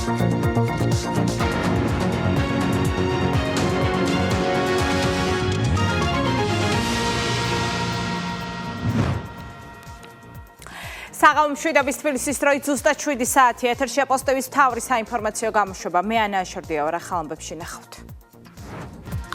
საღამომშვიდობის თბილისის დროით ზუსტად 7 საათი ეთერშია პოსტების მთავარი საინფორმაციო გამოშვება. მე ანა აშორდიავა რა ხალხამბებში ნახავთ.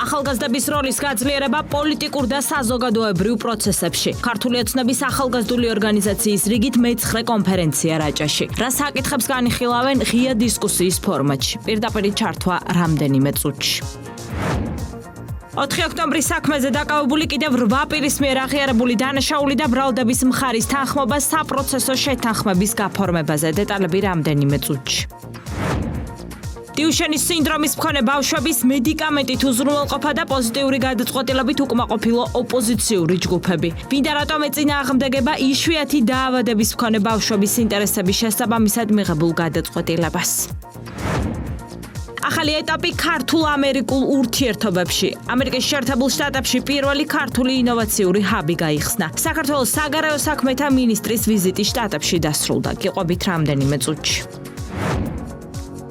ახალგაზრდების როლის გაძლიერება პოლიტიკურ და საზოგადოებრივ პროცესებში. ქართული ოცნების ახალგაზრდული ორგანიზაციის რიგით მე-9 კონფერენცია რაჭაში. რა საკითხებს განიხილავენ ღია დისკუსიის ფორმატში. პირდაპირ ჩართვა რამდენიმე წუთში. 4 ოქტომბრის საქმეზე დაკავებული კიდევ 8 პირის მიერ აღიარებული დანაშაული და ბრალდების მხარის თანხმობა საპროცესო შეთანხმების გაფორმებაზე. დეტალები რამდენიმე წუთში. დიუშენის სინდრომის მქონე ბავშვების მედიკამენტით უზრუნველყოფა და პოზიტიური გადაწყვეტილებით უკმაყოფილო ოპოზიციური ჯგუფები. ვინდა რატომ ეწინააღმდეგება იშვიათი დაავადების მქონე ბავშვების ინტერესების შესაბამისად მიღებულ გადაწყვეტილებას. ახალი ეტაპი ქართულ-ამერიკულ ურთიერთობებში. ამერიკის შეერთებულ შტატებში პირველი ქართული ინოვაციური ჰაბი გაიხსნა. საქართველოს საგარეო საქმეთა მინისტრის ვიზიტი შტატებში დასრულდა. გიყვებით რამდენიმე წუთში.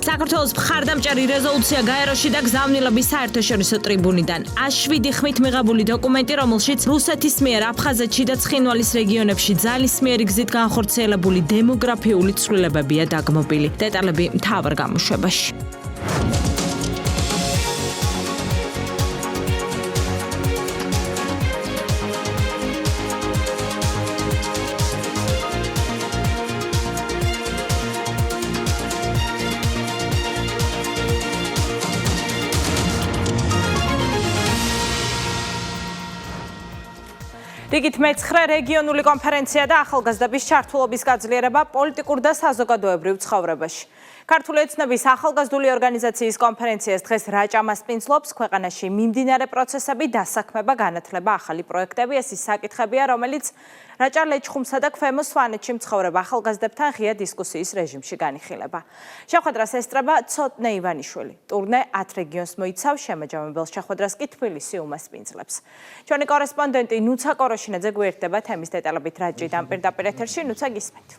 საქართველოს მხარდამჭერი რეზოლუცია გაეროში და გზავნილების საერთაშორისო ტრიბუნიდან. A7 ხმით მიღებული დოკუმენტი, რომელშიც რუსეთის მიერ აფხაზეთში და ცხინვალის რეგიონებში ძალისმიერი გზით განხორციელებული დემოგრაფიული ცვლილებებია დაგმობილი. დეტალები მთავარ გამოშვებაში. რიგით მე-9 რეგიონული კონფერენცია და ახალგაზრდების ჩართულობის გაძლიერება პოლიტიკურ და საზოგადოებრივ ცხოვრებაში. ქართული ოცნების ახალგაზრდული ორგანიზაციის კონფერენციას დღეს რაჭა მასპინძლობს. ქვეყანაში მიმდინარე პროცესები, დასაქმება, განათლება, ახალი პროექტები, ეს ის საკითხებია, რომელიც რაჭა ლეჩხუმსა და ქვემო სვანეთში მცხოვრებ ახალგაზრდებთან ღია დისკუსიის რეჟიმში განიხილება. შეხვედრას ესწრება ცოტნე ივანიშვილი. ტურნე 10 რეგიონს მოიცავს, შემაჯამებელ შეხვედრას კი თბილისი უმასპინძლებს. ჩვენი კორესპონდენტი ნუცა კოროშინაძე გვერდება თემის დეტალებით რაჭიდან პირდაპირ ეთერში. ნუცა, გისმენთ.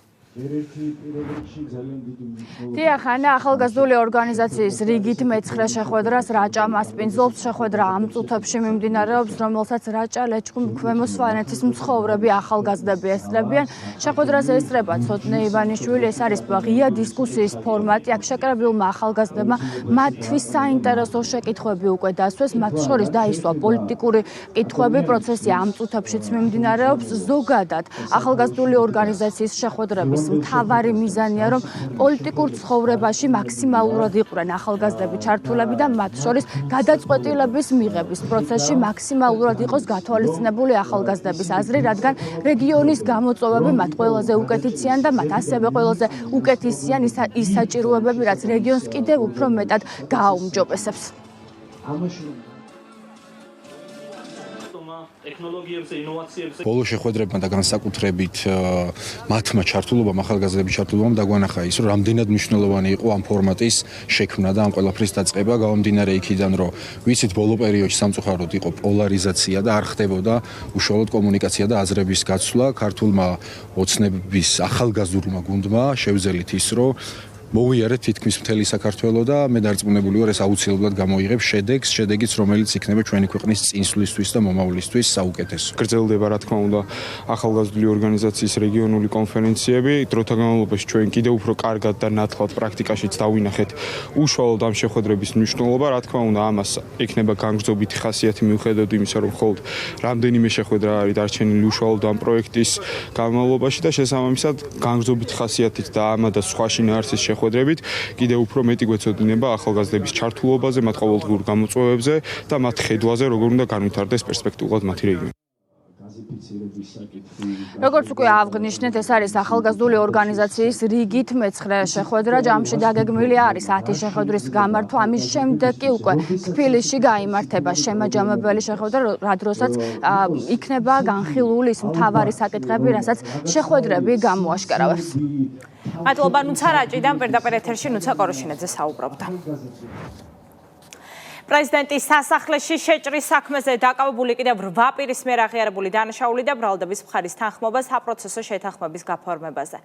დიახ, ანა, ახალგაზრდული ორგანიზაციის რიგით მე-9 შეხვედრას რაჭა მასპინძლობს. შეხვედრა ამ წუთებში მიმდინარეობს, რომელსაც რაჭა ლეჩხუმ ქვემო სვანეთის მცხოვრები ახალგაზრდები ესწრებიან. შეხვედრას ესწრება ცოტნე ივანიშვილი. ეს არის ღია დისკუსიის ფორმატი. აქ შეკრებილმა ახალგაზრდებმა მათთვის საინტერესო შეკითხვები უკვე დასვეს. მათ შორის დაისვა პოლიტიკური კითხვები. პროცესი ამ წუთებშიც მიმდინარეობს. ზოგადად ახალგაზრდული ორგანიზაციის შეხვედრების მთავარი მიზანია, რომ პოლიტიკურ ცხოვრებაში მაქსიმალურად იყვნენ ახალგაზრდები ჩართულები და მათ შორის გადაწყვეტილების მიღების პროცესში მაქსიმალურად იყოს გათვალისწინებული ახალგაზრდების აზრი, რადგან რეგიონის გამოწვევები მათ ყველაზე უკეთიციან და მათ ასევე ყველაზე უკეთისიან ის საჭიროებები, რაც რეგიონს კიდევ უფრო მეტად გააუმჯობესებს. ბოლო შეხვედრებმა და განსაკუთრებით მათმა ჩართულობამ, ახალგაზრდების ჩართულობამ დაგვანახა ის, რომ რამდენად მნიშვნელოვანი იყო ამ ფორმატის შექმნა და ამ ყველაფრის დაწყება, გამომდინარე იქიდან, რომ ვიცით ბოლო პერიოდში სამწუხაროდ იყო პოლარიზაცია და არ ხდებოდა უშუალოდ კომუნიკაცია და აზრების გაცვლა. ქართულმა ოცნების ახალგაზრდულმა გუნდმა შევძელით ის, რომ მოვიარეთ თითქმის მთელი საქართველო და მე დარწმუნებული ვარ, ეს აუცილებლად გამოიღებს შედეგიც, რომელიც იქნება ჩვენი ქვეყნის წინსვლისთვის და მომავლისთვის საუკეთესო. გრძელდება, რა თქმა უნდა, ახალგაზრდული ორგანიზაციის რეგიონული კონფერენციები. დროთა განმავლობაში ჩვენ კიდევ უფრო კარგად და ნათლად პრაქტიკაშიც დავინახეთ უშუალოდ ამ შეხვედრების მნიშვნელობა. რა თქმა უნდა, ამას ექნება განგრძობითი ხასიათი მიუხედავად იმისა, რომ მხოლოდ რამდენიმე შეხვედრა არის დარჩენილი უშუალოდ ამ პროექტის განმავლობაში და შესაბამისად განგრძობითი ხასიათით და ამა და სხვა შინაარსის შეხვედრებით კიდევ უფრო მეტი გვეცოდინება ახალგაზრდების ჩართულობაზე, მათ ყოველდღიურ გამოწვევებზე და მათ ხედვაზე, როგორ უნდა განვითარდეს პერსპექტიულად მათი რეგიონი. როგორც უკვე აღნიშნეთ, ეს არის ახალგაზრდული ორგანიზაციის რიგით მე-9 შეხვედრა. ჯამში დაგეგმილი არის 10 შეხვედრის გამართვა. ამის შემდეგ კი უკვე თბილისში გაიმართება შემაჯამებელი შეხვედრა, რა დროსაც იქნება განხილული ის მთავარი საკითხები, რასაც შეხვედრები გამოაშკარავებს. მადლობა ნუცა რაჭიდან პირდაპირ ეთერში ნუცა კოროშინაძე საუბრობდა. პრეზიდენტის სასახლეში შეჭრის საქმეზე დაკავებული კიდევ 8 პირის მიერ აღიარებული დანაშაული და ბრალდების მხარის თანხმობა საპროცესო შეთანხმების გაფორმებაზე.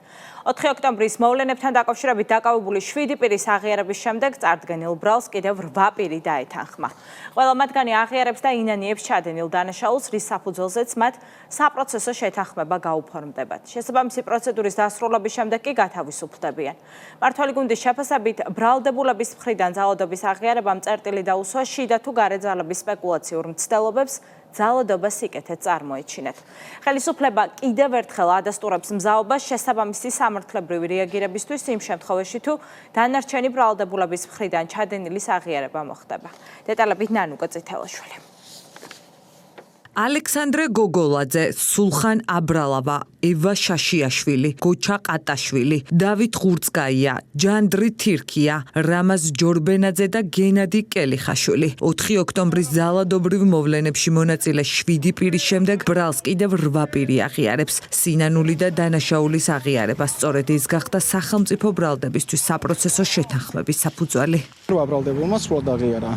4 ოქტომბრის მოვლენებთან დაკავშირებით დაკავებული 7 პირის აღიარების შემდეგ წარდგენილ ბრალს კიდევ 8 პირი დაეთანხმა. ყველა მათგანი აღიარებს და ინანიებს ჩადენილ დანაშაულს, რის საფუძველზეც მათ საპროცესო შეთანხმება გაუფორმდებათ. შესაბამისი პროცედურის დასრულების შემდეგ კი გათავისუფლდებიან. მმართველი გუნდის შეფასებით ბრალდებულების მხრიდან ძალადობის აღიარებამ წერტილი დაუსვა შიდა თუ გარე ძალების სპეკულაციურ მცდელობებს ძალადობა სიკეთე წარმოეჩინეთ. ხელისუფლება კიდევ ერთხელ ადასტურებს მზაობას შესაბამისი სამართლებრივი რეაგირებისთვის იმ შემთხვევაში თუ დანარჩენი ბრალდებულების მხრიდან ჩადენილის აღიარება მოხდება. დეტალებით ნანუკა წითელაშვილი. ალექსანდრე გოგოლაძე, სულხან აბრალავა, ევა შაშიაშვილი, გოჩა ყატაშვილი, დავით ღურწკაია, ჯანდრი თირქია, რამაზ ჯორბენაძე და გენადი კელიხაშვილი. 4 ოქტომბრის ძალადობრივ მოვლენებში მონაწილე 7 პირის შემდეგ ბრალს კიდევ 8 პირი აღიარებს. სინანული და დანაშაულის აღიარება სწორედ ის გახდა სახელმწიფო ბრალდებისთვის საპროცესო შეთანხმების საფუძველი. ბრალდებულმა სრულად აღიარა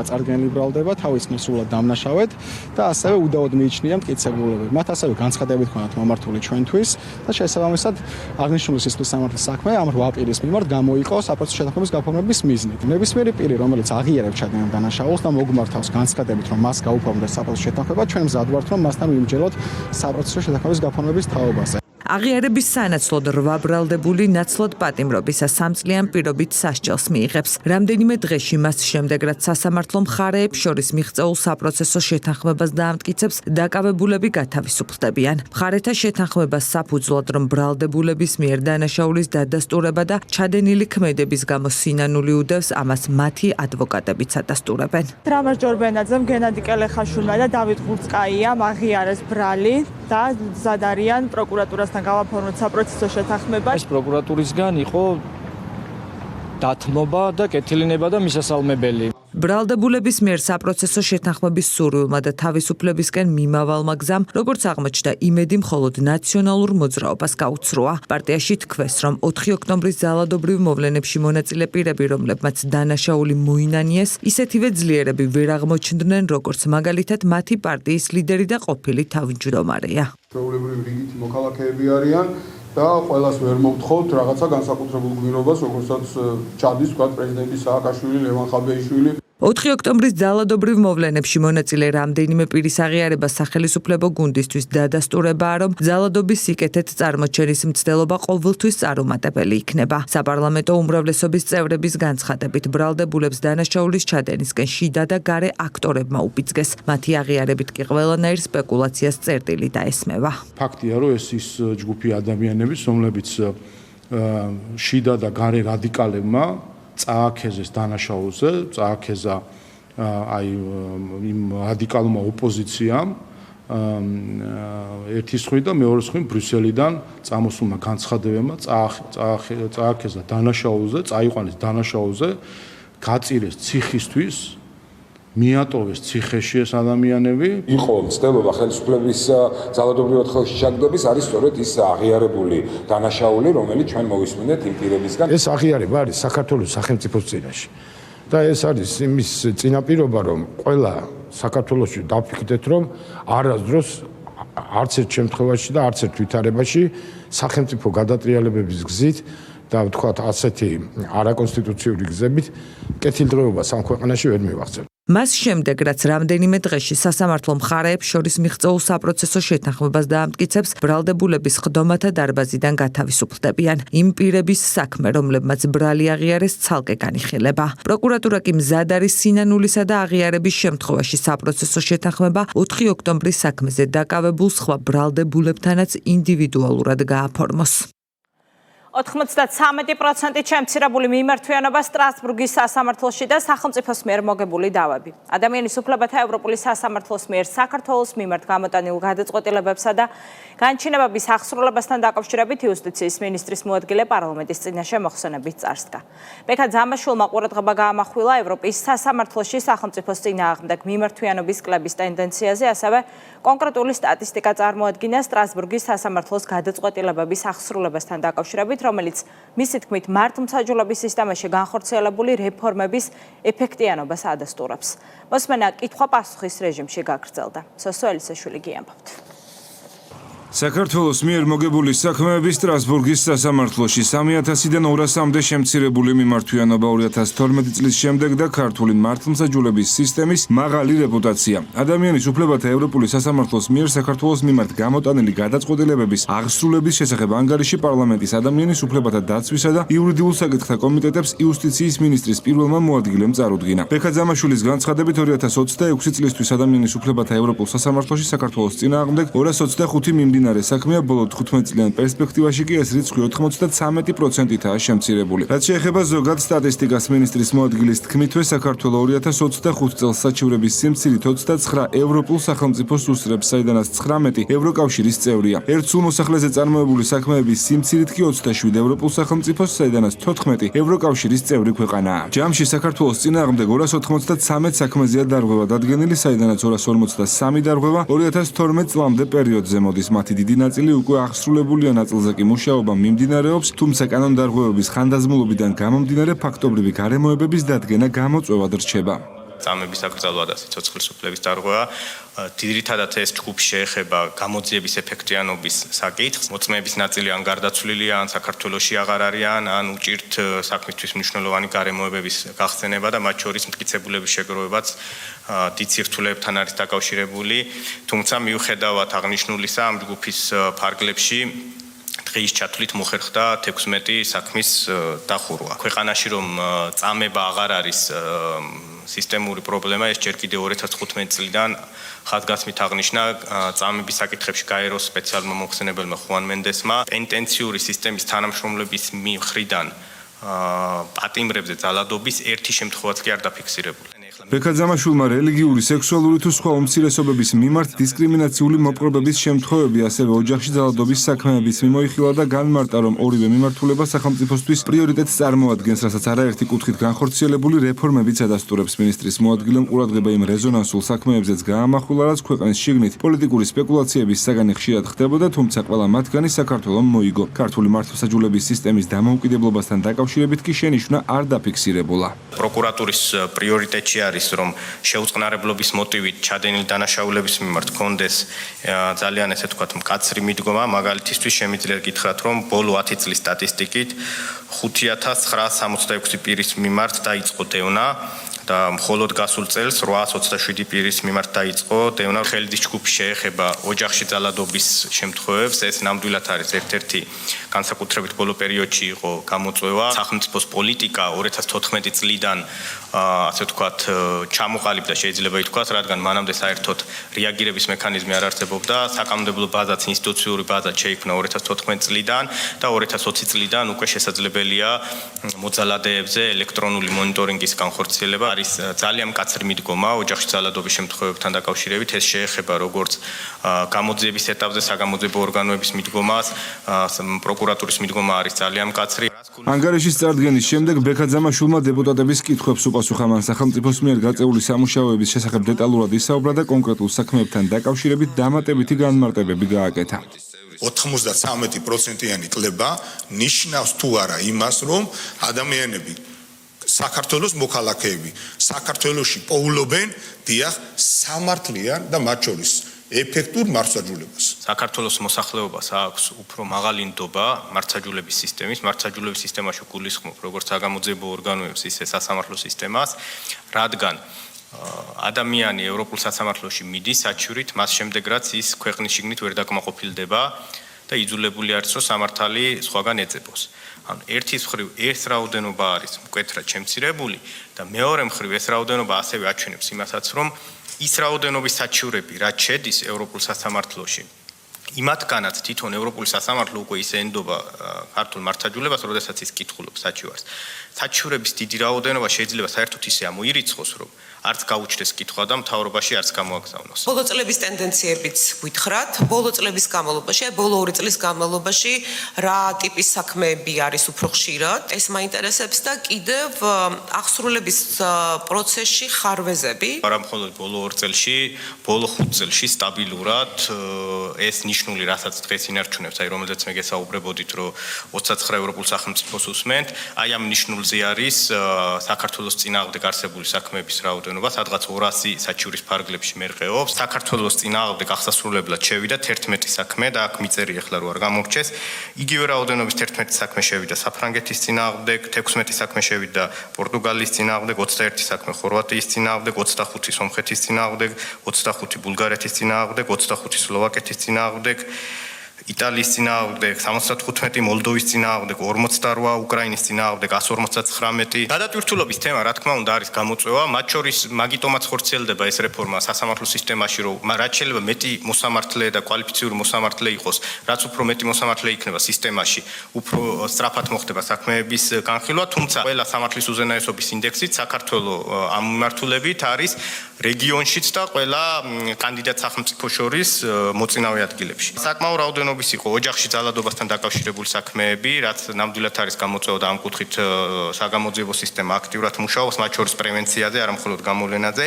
წარდგენილი ბრალდება თავის მხრივ სრულად დამნაშავედ და ასევე უდაოდ მიიჩნია მტკიცებულებები. მათ ასევე განცხადებით ჰქონდათ მომართული ჩვენთვის და შესაბამისად აღნიშნული სისხლის სამართლის საქმე ამ 8 პირის მიმართ გამოიყო საპროცესო შეთანხმების გაფორმების მიზნით. ნებისმიერი პირი, რომელიც აღიარებს ჩადენილ დანაშაულს და მოგმართავს განცხადებით, რომ მას გაუფორმდეს საპროცესო შეთანხმება, ჩვენ მზად ვართ, რომ მასთან ვიმჯელოთ საპროცესო შეთანხმების გაფორმების თაობაზე. აღიარების სანაცვლოდ 8 ბრალდებული ნაცვლად პატიმრობისა 3 წლიან პირობით სასჯელს მიიღებს. რამდენიმე დღეში მას შემდეგ, რაც სასამართლო მხარეებს შორის მიღწეულ საპროცესო შეთანხმებას დაამტკიცებს, დაკავებულები გათავისუფლდებიან. მხარეთა შეთანხმებას საფუძვლად, რომ ბრალდებულების მიერ დანაშაულის დადასტურება და ჩადენილი ქმედების გამო სინანული უდევს, ამას მათი ადვოკატებიც ადასტურებენ. რამაზ ჯორბენაძემ, გენადი კელიხაშვილმა და დავით ღურწკაიამ აღიარეს ბრალი და მზად არიან პროკურატურას გავაფორმოთ საპროცესო შეთანხმება. ეს პროკურატურისგან იყო დათმობა და კეთილინება და მისასალმებელი. ბრალდებულების მიერ საპროცესო შეთანხმების სურვილმა და თავისუფლებისკენ მიმავალმა გზამ, როგორც აღმოჩნდა, იმედი მხოლოდ ნაციონალურ მოძრაობას გაუცროა. პარტიაში თქვეს, რომ 4 ოქტომბრის ძალადობრივ მოვლენებში მონაწილე პირები, რომლებმაც დანაშაული მოინანიეს, ისეთივე ძლიერები ვერ აღმოჩნდნენ, როგორც მაგალითად მათი პარტიის ლიდერი და ყოფილი თავმჯდომარეა. ჩვეულებრივი რიგითი მოქალაქეები არიან და ყველას ვერ მოვთხოვთ რაღაცა განსაკუთრებულ გმირობას, როგორცაც ჩადის თქვა პრეზიდენტი სააკაშვილი, ლევან ხაბეიშვილი. 4 ოქტომბრის ძალადობრივ მოვლენებში მონაწილე რამდენიმე პირის აღიარება სახელისუფლებო გუნდისთვის დადასტურებაა, რომ ძალადობის სიკეთეთ წარმოჩენის მცდელობა ყოველთვის წარუმატებელი იქნება. საპარლამენტო უმრავლესობის წევრების განცხადებით ბრალდებულებს დანაშაულის ჩადენისკენ შიდა და გარე აქტორებმა უბიძგეს. მათი აღიარებით კი ყველანაირ სპეკულაციას წერტილი დაესმევა. ფაქტია, რომ ეს ის ჯგუფი ადამიანების, რომლებიც შიდა და გარე რადიკალებმა წააქეზეს დანაშაულზე, წააქეზა აი იმ რადიკალურმა ოპოზიციამ ერთის მხრივ და მეორეს მხრივ ბრიუსელიდან წამოსულმა განცხადებებმა წააქეზა დანაშაულზე, წაიყვანეს დანაშაულზე, გაწირეს ციხისთვის, მიატოვეს ციხეში ეს ადამიანები. იყო მცდელობა ხელისუფლების ძალადობრივად ხელში ჩაგდების არის სწორედ ის აღიარებული დანაშაული, რომელიც ჩვენ მოვისმინეთ იმ პირებისგან. ეს აღიარება არის საქართველოს სახელმწიფოს წინაშე. და ეს არის იმის წინაპირობა, რომ ყველა საქართველოში დავფიქრდეთ, რომ არასდროს არც ერთ შემთხვევაში და არც ერთ ვითარებაში სახელმწიფო გადატრიალებების გზით და ვთქვათ ასეთი არაკონსტიტუციური გზებით კეთილდღეობას ამ ქვეყანაში ვერ მივახცევთ. მას შემდეგ, რაც რამდენიმე დღეში სასამართლო მხარეებს შორის მიღწეულ საპროცესო შეთანხმებას დაამტკიცებს, ბრალდებულების ხდომათა დარბაზიდან გათავისუფლდებიან. იმ პირების საქმე, რომლებმაც ბრალი აღიარეს, ცალკე განიხილება. პროკურატურა კი მზად არის სინანულისა და აღიარების შემთხვევაში საპროცესო შეთანხმება 4 ოქტომბრის საქმეზე დაკავებულ სხვა ბრალდებულებთანაც ინდივიდუალურად გააფორმოს. 93% შემცირებული მიმართვიანობა სტრასბურგის სასამართლოში და სახელმწიფოს მიერ მოგებული დავები. ადამიანის უფლებათა ევროპული სასამართლოს მიერ საქართველოს მიმართ გამოტანილ გადაწყვეტილებებსა და განჩინებების აღსრულებასთან დაკავშირებით იუსტიციის მინისტრის მოადგილე პარლამენტის წინაშე მოხსენებით წარსდგა. ბექა ძამაშვილმა ყურადღება გაამახვილა ევროპის სასამართლოში სახელმწიფოს წინააღმდეგ მიმართვიანობის კლების ტენდენციაზე, ასევე კონკრეტული სტატისტიკა წარმოადგინა სტრასბურგის სასამართლოს გადაწყვეტილებების აღსრულებასთან დაკავშირებით, რომელიც მისი თქმით მართლმსაჯულების სისტემაში განხორციელებული რეფორმების ეფექტიანობას ადასტურებს. მოსმენა კითხვა-პასუხის რეჟიმში გაგრძელდა. სოსო ელისაშვილი გიამბობთ. საქართველოს მიერ მოგებული საქმეები სტრასბურგის სასამართლოში 3000-დან 200-მდე შემცირებული მიმართვიანობა 2012 წლის შემდეგ და ქართული მართლმსაჯულების სისტემის მაღალი რეპუტაცია. ადამიანის უფლებათა ევროპული სასამართლოს მიერ საქართველოს მიმართ გამოტანილი გადაწყვეტილებების აღსრულების შესახებ ანგარიში პარლამენტის ადამიანის უფლებათა დაცვისა და იურიდიულ საკითხთა კომიტეტებს იუსტიციის მინისტრის პირველმა მოადგილემ წარუდგინა. ბექა ძამაშვილის განცხადებით 2026 წლისთვის ადამიანის უფლებათა ევროპულ სასამართლოში საქართველოს წინააღმდეგ 225 მიმდინარე საქმეა, ბოლო 15 წლიან პერსპექტივაში კი ეს რიცხვი 93%-ითაა შემცირებული. რაც შეეხება ზოგად სტატისტიკას, მინისტრის მოადგილის თქმითვე საქართველო 2025 წელს საჩივრების სიმცირით 29 ევროპულ სახელმწიფოს უსწრებს, საიდანაც 19 ევროკავშირის წევრია. ერთ სულ მოსახლეზე წარმოებული საქმეების სიმცირით კი 27 ევროპულ სახელმწიფოს, საიდანაც 14 ევროკავშირის წევრი ქვეყანაა. ჯამში საქართველოს წინააღმდეგ 293 საქმეზეა დარღვევა დადგენილი, საიდანაც 253 დარღვევა 2012 წლამდე პერიოდზე მოდის. მათი დიდი ნაწილი უკვე აღსრულებულია, ნაწილზე კი მუშაობა მიმდინარეობს, თუმცა კანონდარღვევების ხანდაზმულობიდან გამომდინარე ფაქტობრივი გარემოებების დადგენა გამოწვევად რჩება. წამების აკრძალვა და სიცოცხლის უფლების დარღვევა ძირითადად ეს ჯგუფი შეეხება გამოძიების ეფექტიანობის საკითხს. მოწმეების ნაწილი ან გარდაცვლილია, ან საქართველოში აღარ არიან, ან უჭირთ საქმისთვის მნიშვნელოვანი გარემოებების გახსენება და მათ შორის მტკიცებულების შეგროვებაც დიდ სირთულეებთან არის დაკავშირებული. თუმცა მიუხედავად აღნიშნულისა, ამ ჯგუფის ფარგლებში დღის ჩათვლით მოხერხდა 16 საქმის დახურვა. ქვეყანაში რომ წამება აღარ არის სისტემური პრობლემა, ეს ჯერ კიდევ 2015 წლიდან ხაზგასმით აღნიშნა წამების საკითხებში გაეროს სპეციალურმა მომხსენებელმა ხუან მენდესმა პენტენციური სისტემის თანამშრომლების მხრიდან პატიმრებზე ძალადობის ერთი შემთხვევაც კი არ დაფიქსირებული. ბექა ძამაშვილმა რელიგიური, სექსუალური თუ სხვა უმცირესობების მიმართ დისკრიმინაციული მოპყრობების შემთხვევები, ასევე ოჯახში ძალადობის საქმეების მიმოიხილა და განმარტა, რომ ორივე მიმართულება სახელმწიფოსთვის პრიორიტეტს წარმოადგენს, რასაც არაერთი კუთხით განხორციელებული რეფორმებიც ადასტურებს. მინისტრის მოადგილემ ყურადღება იმ რეზონანსულ საქმეებზეც გაამახვილა, რაც ქვეყნის შიგნით პოლიტიკური სპეკულაციების საგანი ხშირად ხდებოდა, თუმცა ყველა მათგანი საქართველომ მოიგო. ქართული მართლმსაჯულების სისტემის დამოუკიდებლობასთან დაკავშირებით კი შენიშვნა არ დაფიქსირებულა. პროკურატურის პრიორიტეტი არის რომ შეუწყნარებლობის მოტივით ჩადენილი დანაშაულების მიმართ კონდეს ძალიან ესე ვთქვათ მკაცრი მიდგომა. მაგალითისთვის შემიძლია გითხრათ რომ ბოლო 10 წლის სტატისტიკით 5966 პირის მიმართ დაიწყო დევნა და მხოლოდ გასულ წელს 827 პირის მიმართ დაიწყო დევნა. ხელიდის ჯგუფი შეეხება ოჯახში ძალადობის შემთხვევებს. ეს ნამდვილად არის ერთ-ერთი განსაკუთრებით ბოლო პერიოდში იყო გამოწვევა. სახელმწიფოს პოლიტიკა 2014 წლიდან ასე ვთქვათ ჩამოყალიბდა, შეიძლება ითქვას, რადგან მანამდე საერთოდ რეაგირების მექანიზმი არ არსებობდა. საკანონმდებლო ბაზაც, ინსტიტუციური ბაზაც შეიქმნა 2014 წლიდან და 2020 წლიდან უკვე შესაძლებელია მოძალადეებზე ელექტრონული მონიტორინგის განხორციელება. არის ძალიან მკაცრი მიდგომა ოჯახში ძალადობის შემთხვევებთან დაკავშირებით. ეს შეეხება როგორც გამოძიების ეტაპზე საგამოძიებო ორგანოების მიდგომას, პროკურატურის მიდგომა არის ძალიან მკაცრი. ანგარიშის წარდგენის შემდეგ ბექა ძამაშვილმა დეპუტატების კითხვებს უპასუხა. მან სახელმწიფოს მიერ გაწეული სამუშაოების შესახებ დეტალურად ისაუბრა და კონკრეტულ საქმეებთან დაკავშირებით დამატებითი განმარტებები გააკეთა. 93%-იანი კლება ნიშნავს თუ არა იმას, რომ ადამიანები საქართველოს მოქალაქეები საქართველოში პოულობენ დიახ სამართლიან და მათ შორის ეფექტურ მართლმსაჯულებას. საქართველოს მოსახლეობას აქვს უფრო მაღალი ნდობა მართლმსაჯულების სისტემის. მართლმსაჯულების სისტემაში გულისხმობ როგორც საგამოძიებო ორგანოებს, ისე სასამართლო სისტემას, რადგან ადამიანი ევროპულ სასამართლოში მიდის საჩივრით, მას შემდეგ რაც ის ქვეყნის შიგნით ვერ დაკმაყოფილდება და იძულებული არის რომ სამართალი სხვაგან ეძებოს. ანუ ერთის მხრივ ეს რაოდენობა არის მკვეთრად შემცირებული და მეორე მხრივ ეს რაოდენობა ასევე აჩვენებს იმასაც, რომ ის რაოდენობის საჩივრები, რაც შედის ევროპულ სასამართლოში, იმათგანაც თვითონ ევროპული სასამართლო უკვე ისე ენდობა ქართულ მართლმსაჯულებას, როდესაც ის კითხულობს საჩივარს. საჩივრების დიდი რაოდენობა შეიძლება საერთოდ ისე ამოირიცხოს, რომ არც გაუჩნდეს კითხვა და მთავრობაში არც გამოაგზავნოს. ბოლო წლების ტენდენციებიც გითხრათ, ბოლო წლების განმავლობაში, ბოლო 2 წლის განმავლობაში რა ტიპის საქმეები არის უფრო ხშირად? ეს მაინტერესებს და კიდევ აღსრულების პროცესში ხარვეზები. არა მხოლოდ ბოლო 2 წელში, ბოლო 5 წელში სტაბილურად ეს ნიშნული, რასაც დღეს ინარჩუნებს, აი რომელზეც მე გესაუბრებოდით, რომ 29 ევროპულ სახელმწიფოს უსმენთ, აი ამ ნიშნულზე არის საქართველოს წინააღმდეგ არსებული საქმეების რაოდენობა, სადღაც 200 საჩივრის ფარგლებში მერყეობს. საქართველოს წინააღმდეგ აღსასრულებლად შევიდა 11 საქმე და აქ მიწერი ახლა რო არ გამორჩეს. იგივე რაოდენობის 11 საქმე შევიდა საფრანგეთის წინააღმდეგ, 16 საქმე შევიდა პორტუგალიის წინააღმდეგ, 21 საქმე ხორვატიის წინააღმდეგ, 25 სომხეთის წინააღმდეგ, 25 ბულგარეთის წინააღმდეგ, 25 სლოვაკეთის წინააღმდეგ, იტალიის წინააღმდეგ, 75 მოლდოვის წინააღმდეგ, 48 უკრაინის წინააღმდეგ, 159. გადატვირთულობის თემა, რა თქმა უნდა, არის გამოწვევა, მათ შორის მაგიტომაც ხორციელდება ეს რეფორმა სასამართლო სისტემაში, რომ რაც შეიძლება მეტი მოსამართლე და კვალიფიციური მოსამართლე იყოს, რაც უფრო მეტი მოსამართლე იქნება სისტემაში, უფრო სწრაფად მოხდება საქმეების განხილვა, თუმცა ყველა სამართლის უზენაესობის ინდექსით საქართველოს ამ მიმართულებით არის რეგიონშიც და ყველა კანდიდატ სახელმწიფო შორის მოწინავე ადგილებში. საკმაო რაოდენობის იყო ოჯახში ძალადობასთან დაკავშირებული საქმეები, რაც ნამდვილად არის გამოწვევა და ამ კუთხით საგამოძიებო სისტემა აქტიურად მუშაობს, მათ შორის პრევენციაზე, არა მხოლოდ გამოვლენაზე.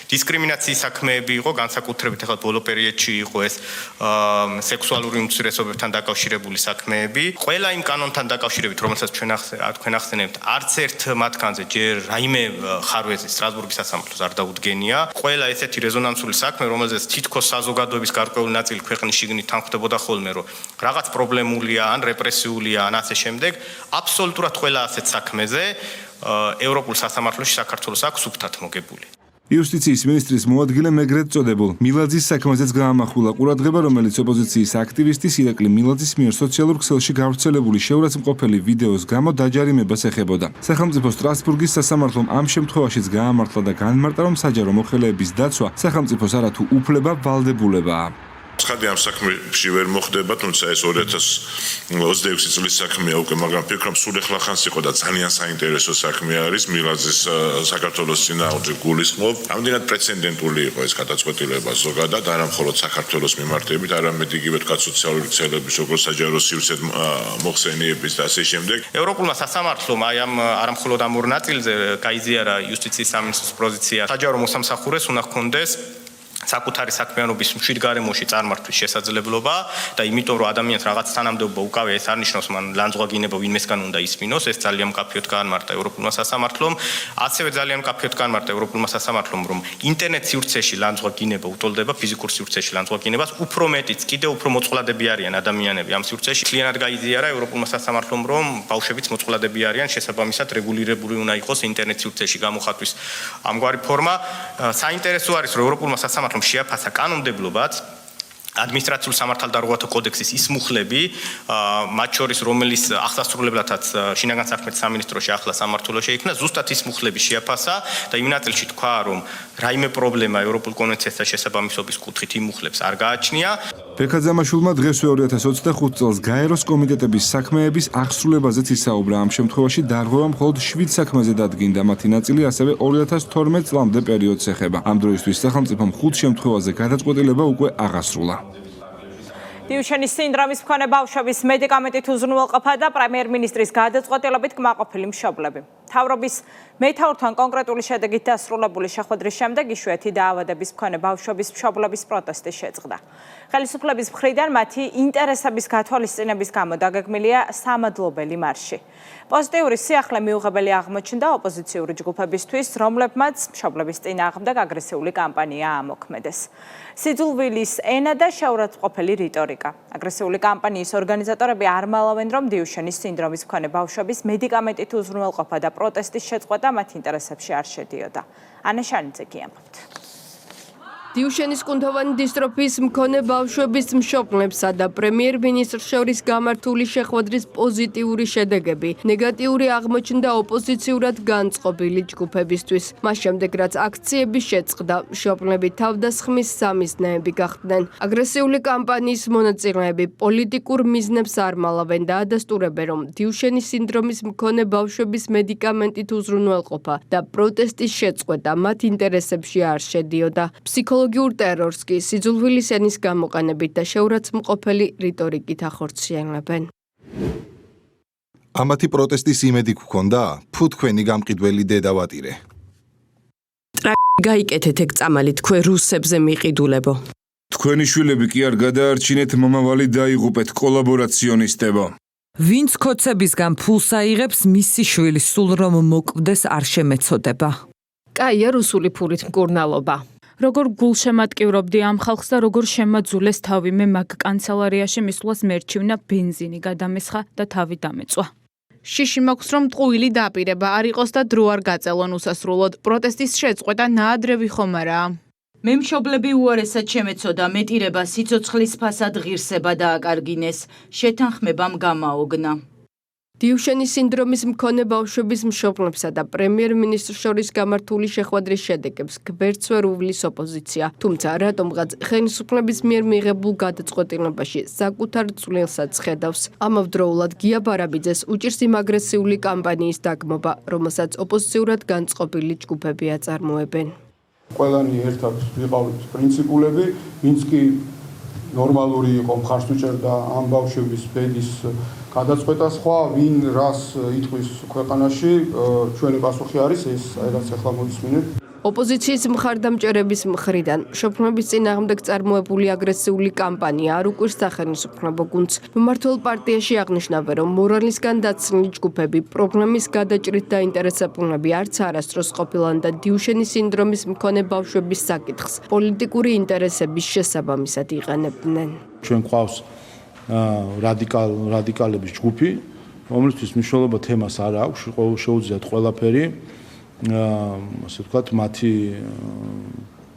დისკრიმინაციის საქმეები იყო, განსაკუთრებით ახლა ბოლო პერიოდში იყო ეს სექსუალური უმცირესობებთან დაკავშირებული საქმეები. ყველა იმ კანონთან დაკავშირებით, რომელსაც თქვენ ახსენებთ, არც ერთ მათგანზე ჯერ რაიმე ხარვეზი სტრასბურგის სასამართლოს არ დაუდგენია. ყველა ესეთი რეზონანსული საქმე, რომელზეც თითქოს საზოგადოების გარკვეული ნაწილი ქვეყნის შიგნით თანხმდებოდა ხოლმე, რომ რაღაც პრობლემულია, ან რეპრესიულია, ან ასე შემდეგ, აბსოლუტურად ყველა ასეთ საქმეზე ევროპულ სასამართლოში საქართველოს აქვს სუფთად მოგებული. იუსტიციის მინისტრის მოადგილე მეგრედ წოდებულ მილაძის საქმეზეც გაამახვილა ყურადღება, რომელიც ოპოზიციის აქტივისტის ირაკლი მილაძის მიერ სოციალურ ქსელში გავრცელებული შეურაცხმყოფელი ვიდეოს გამო დაჯარიმებას ეხებოდა. სახელმწიფო სტრასბურგის სასამართლომ ამ შემთხვევაშიც გაამართლა და განმარტა, რომ საჯარო მოხელეების დაცვა სახელმწიფოს არათუ უფლება, ვალდებულებაა. ცხადი ამ საქმეში ვერ მოხდება, თუმცა ეს 2026 წლის საქმეა უკვე, მაგრამ ფიქრობ სულ ეხლა ხანს იყო და ძალიან საინტერესო საქმე არის მილაძის საქართველოს წინააღმდეგ გულისხმობ. ამდენად პრეცედენტული იყო ეს გადაწყვეტილება ზოგადად, არა მხოლოდ საქართველოს მიმართებით, არამედ იგივე თქვა სოციალური ქსელების, როგორც საჯარო სივრცე მოხსენიების და ასე შემდეგ. ევროპულმა სასამართლომ აი ამ არა მხოლოდ ამ ორ ნაწილზე გაიზიარა იუსტიციის სამინისტროს პოზიცია. საჯარო მოსამსახურეს უნდა ჰქონდეს საკუთარი საქმიანობის მშვიდ გარემოში წარმართვის შესაძლებლობა და იმიტომ რომ ადამიანს რაღაც თანამდებობა უკავია, ეს არ ნიშნავს მან ლანძღვაგინება ვინმესგან უნდა ისმინოს, ეს ძალიან მკაფიოდ გაანმარტა ევროპულმა სასამართლომ. ასევე ძალიან მკაფიოდ გაანმარტა ევროპულმა სასამართლომ, რომ ინტერნეტ სივრცეში ლანძღვაგინება უტოლდება ფიზიკურ სივრცეში ლანძღვაგინებას, უფრო მეტიც, კიდევ უფრო მოწყვლადები არიან ადამიანები ამ სივრცეში. მთლიანად გაიზიარა ევროპულმა სასამართლომ, რომ ბავშვებიც მოწყვლადები არიან, შესაბამისად რეგულირებული უნდა იყოს ინტერნეტ სივრცეში გამოხატვის ამგვარი ფორმა. საინტერესო არის, რომ ევროპულმა სასამართლომ შეაფასა კანონმდებლობაც ადმინისტრაციული სამართალდარღვევათა კოდექსის ის მუხლები, მათ შორის რომელიც აღსასრულებლადაც შინაგან საქმეთა სამინისტროში ახლა სამართლოში იქნა, ზუსტად ის მუხლები შეაფასა და იმ ნაწილში თქვა, რომ რაიმე პრობლემა ევროპულ კონვენციასთან შესაბამისობის კუთხით იმ მუხლებს არ გააჩნია. ბექაძამაშვილმა დღესვე 2025 წელს გაეროს კომიტეტების საქმეების აღსრულებაზეც ისაუბრა. ამ შემთხვევაში დარღვევა მხოლოდ 7 საქმეზე დადგინდა, მათი ნაწილი ასევე 2012 წლამდე პერიოდს ეხება. ამ დროისთვის სახელმწიფომ 5 შემთხვევაზე გადაწყვეტილება უკვე აღასრულა. დიუშენის სინდრომის მქონე ბავშვების მედიკამენტით უზრუნველყოფა და პრემიერ-მინისტრის გადაწყვეტილებით კმაყოფილი მშობლები. მთავრობის მეთაურთან კონკრეტული შედეგით დასრულებული შეხვედრის შემდეგ იშვიათი დაავადების მქონე ბავშვების მშობლების პროტესტი შეწყდა. ხელისუფლების მხრიდან მათი ინტერესების გათვალისწინების გამო დაგეგმილია სამადლობელი მარში. პოზიტიური სიახლე მიუღებელი აღმოჩნდა ოპოზიციური ჯგუფებისთვის, რომლებმაც მშობლების წინააღმდეგ აგრესიული კამპანია ამოქმედეს. სიძულვილის ენა და შეურაცხმყოფელი რიტორიკა. აგრესიული კამპანიის ორგანიზატორები არ მალავენ, რომ დიუშენის სინდრომის მქონე ბავშვების მედიკამენტით უზრუნველყოფა და პროტესტის შეწყვეტა მათ ინტერესებში არ შედიოდა. ანა შანიძე გიამბობთ. დიუშენის კუნთოვანი დისტროფიის მქონე ბავშვების მშობლებსა და პრემიერ-მინისტრს შორის გამართული შეხვედრის პოზიტიური შედეგები. ნეგატიური აღმოჩნდა ოპოზიციურად განწყობილი ჯგუფებისთვის. მას შემდეგ, რაც აქციები შეწყდა, მშობლები თავდასხმის სამიზნეები გახდნენ. აგრესიული კამპანიის მონაწილეები პოლიტიკურ მიზნებს არ მალავენ და ადასტურებენ, რომ დიუშენის სინდრომის მქონე ბავშვების მედიკამენტით უზრუნველყოფა და პროტესტის შეწყვეტა მათ ინტერესებში არ შედიოდა. ფსიქოლოგიურ ტერორს კი სიძულვილის ენის გამოყენებით და შეურაცხმყოფელი რიტორიკით ახორციელებენ. ამათი პროტესტის იმედი გქონდა, თუ თქვენი გამყიდველი დედავატირე. გაიკეთეთ ეგ წამალი თქვენ რუსებზე მიყიდულებო. თქვენი შვილები კი არ გადაარჩინეთ, მომავალი დაიღუპეთ, კოლაბორაციონისტებო. ვინც ქოცებისგან ფულს აიღებს, მისი შვილი სულ რომ მოკვდეს არ შემეცოდება. კაია რუსული ფურით მკურნალობა. როგორ გულშემატკივრობდი ამ ხალხს და როგორ შემაძულეს თავი მე მაგ კანცელარიაში მისვლას მერჩივნა ბენზინი გადამესხა და თავი დამეწვა. შიში მაქვს რომ ტყუილი დაპირება არ იყოს და დრო არ გაწელონ უსასრულოდ. პროტესტის შეწყვეტა ნაადრევი ხომ არაა? მე მშობლები უარესად შემეცოდა მეტირება სიცოცხლის ფასად ღირსება დააკარგინეს, შეთანხმებამ გამაოგნა. დიუშენის სინდრომის მქონე ბავშვების მშობლებსა და პრემიერ-მინისტრს შორის გამართული შეხვედრის შედეგებს გვერდს ვერ უვლის ოპოზიცია. თუმცა რატომღაც ხელისუფლების მიერ მიღებულ გადაწყვეტილებაში საკუთარ წვლილსაც ხედავს. ამავდროულად გია ბარაბიძეს უჭირს იმ აგრესიული კამპანიის დაგმობა, რომელსაც ოპოზიციურად განწყობილი ჯგუფები აწარმოებენ. ყველანი ერთად ვიყავით პრინციპულები, ვინც კი ნორმალური იყო მხარს უჭერდა ამ ბავშვების ბედის გადაწყვეტა სხვა, ვინ რას იტყვის ქვეყანაში, ჩვენი პასუხი არის ეს, რაც ახლა მოვისმინეთ. ოპოზიციის მხარდამჭერების მხრიდან მშობლების წინააღმდეგ წარმოებული აგრესიული კამპანია არ უკვირს სახელმწიფო გუნდს. მმართველ პარტიაში აღნიშნავენ, რომ მორალისგან დაცლილი ჯგუფები პრობლემის გადაჭრით დაინტერესებულები არც არასდროს ყოფილან და დიუშენის სინდრომის მქონე ბავშვების საკითხს პოლიტიკური ინტერესების შესაბამისად იყენებდნენ. ჩვენ გვყავს რადიკალების ჯგუფი, რომლისთვის მნიშვნელობა თემას არ აქვს, შეუძლიათ ყველაფერი ასე ვთქვათ, მათი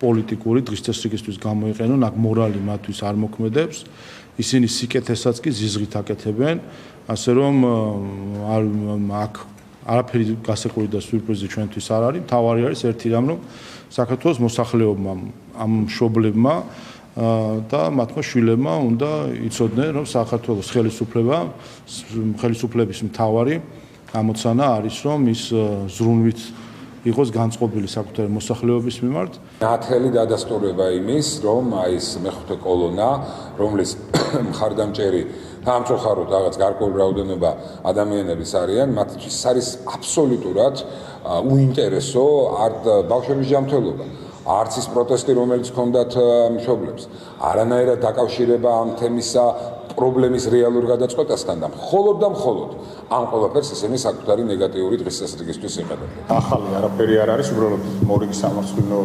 პოლიტიკური დღესდღეობით გამოიყენონ, აქ მორალი მათთვის არ მოქმედებს. ისინი სიკეთესაც კი ზიზღით აკეთებენ, ასე რომ აქ არაფერი გასაკვირი და სიურპრიზი ჩვენთვის არ არის. მთავარი არის ერთი რამ, რომ საქართველოს მოსახლეობამ, ამ მშობლებმა და მათმა შვილებმა უნდა იცოდნენ, რომ საქართველოს ხელისუფლების მთავარი ამოცანა არის, რომ ის ზრუნვით იყოს განწყობილი საკუთარი მოსახლეობის მიმართ. ნათელი დადასტურება იმის, რომ აი ეს მეხუთე კოლონა, რომლის მხარდამჭერი სამწუხაროდ რაღაც გარკვეული რაოდენობა ადამიანების არიან, მათთვის არის აბსოლუტურად უინტერესო არ ბავშვების ჯანმრთელობა. არც ის პროტესტი, რომელიც ჰქონდათ მშობლებს, არანაირად დაკავშირება ამ თემისა პრობლემის რეალურ გადაწყვეტასთან და მხოლოდ ამ ყველაფერს ისინი საკუთარი ნეგატიური დღესასწაულისთვის იყენებენ. ახალი არაფერი არ არის, უბრალოდ მორიგი სამართლო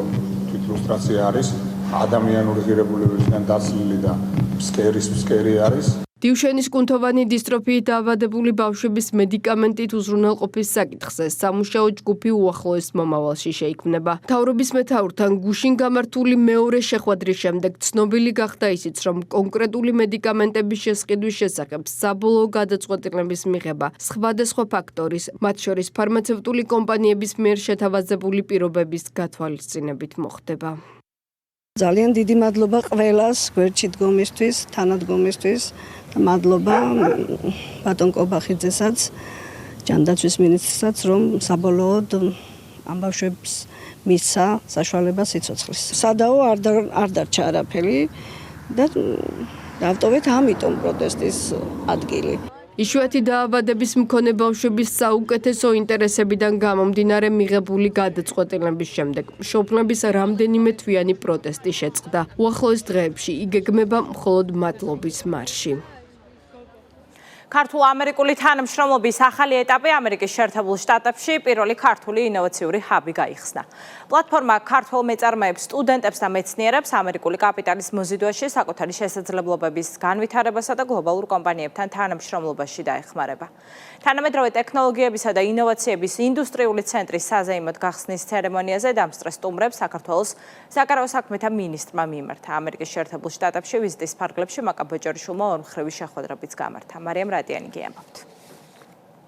თვითილუსტრაცია არის, ადამიანური ღირებულებებიდან დაცლილი და ფსკერი არის. დიუშენის კუნთოვანი დისტროფიით დაავადებული ბავშვების მედიკამენტით უზრუნველყოფის საკითხზე სამუშაო ჯგუფი უახლოეს მომავალში შეიქმნება. მთავრობის მეთაურთან გუშინ გამართული მეორე შეხვედრის შემდეგ ცნობილი გახდა ისიც, რომ კონკრეტული მედიკამენტების შესყიდვის შესახებ საბოლოო გადაწყვეტილების მიღება სხვადასხვა ფაქტორის, მათ შორის ფარმაცევტული კომპანიების მიერ შეთავაზებული პირობების გათვალისწინებით მოხდება. ძალიან დიდი მადლობა ყველას გვერდში დგომისთვის, თანადგომისთვის. მადლობა ბატონ კობახიძესაც, ჯანდაცვის მინისტრსაც, რომ საბოლოოდ ამ ბავშვებს მისცა საშუალება სიცოცხლის. სადაო არ დარჩა არაფერი და დავტოვეთ ამიტომ პროტესტის ადგილი. იშვიათი დაავადების მქონე ბავშვების საუკეთესო ინტერესებიდან გამომდინარე მიღებული გადაწყვეტილების შემდეგ მშობლების რამდენიმე თვიანი პროტესტი შეწყდა. უახლოეს დღეებში იგეგმება მხოლოდ მადლობის მარში. ქართულ-ამერიკული თანამშრომლობის ახალი ეტაპი ამერიკის შეერთებულ შტატებში პირველი ქართული ინოვაციური ჰაბი გაიხსნა. პლატფორმა ქართველ მეწარმეებს, სტუდენტებს და მეცნიერებს ამერიკული კაპიტალის მოზიდვაში საკუთარი შესაძლებლობების განვითარებასა და გლობალურ კომპანიებთან თანამშრომლობაში დაეხმარება. თანამედროვე ტექნოლოგიებისა და ინოვაციების ინდუსტრიული ცენტრის საზეიმოდ გახსნის ცერემონიაზე დამსწრე სტუმრებს საქართველოს საკარავო საქმეთა მინისტრმა მიმართა. ამერიკის შეერთებულ შტატებში ვიზიტის ფარგლებში მაკა ბოჭორიშვილმა ორმხრივი შეხვედრებიც გამართა. მარიამ რადიანი გიამბობთ.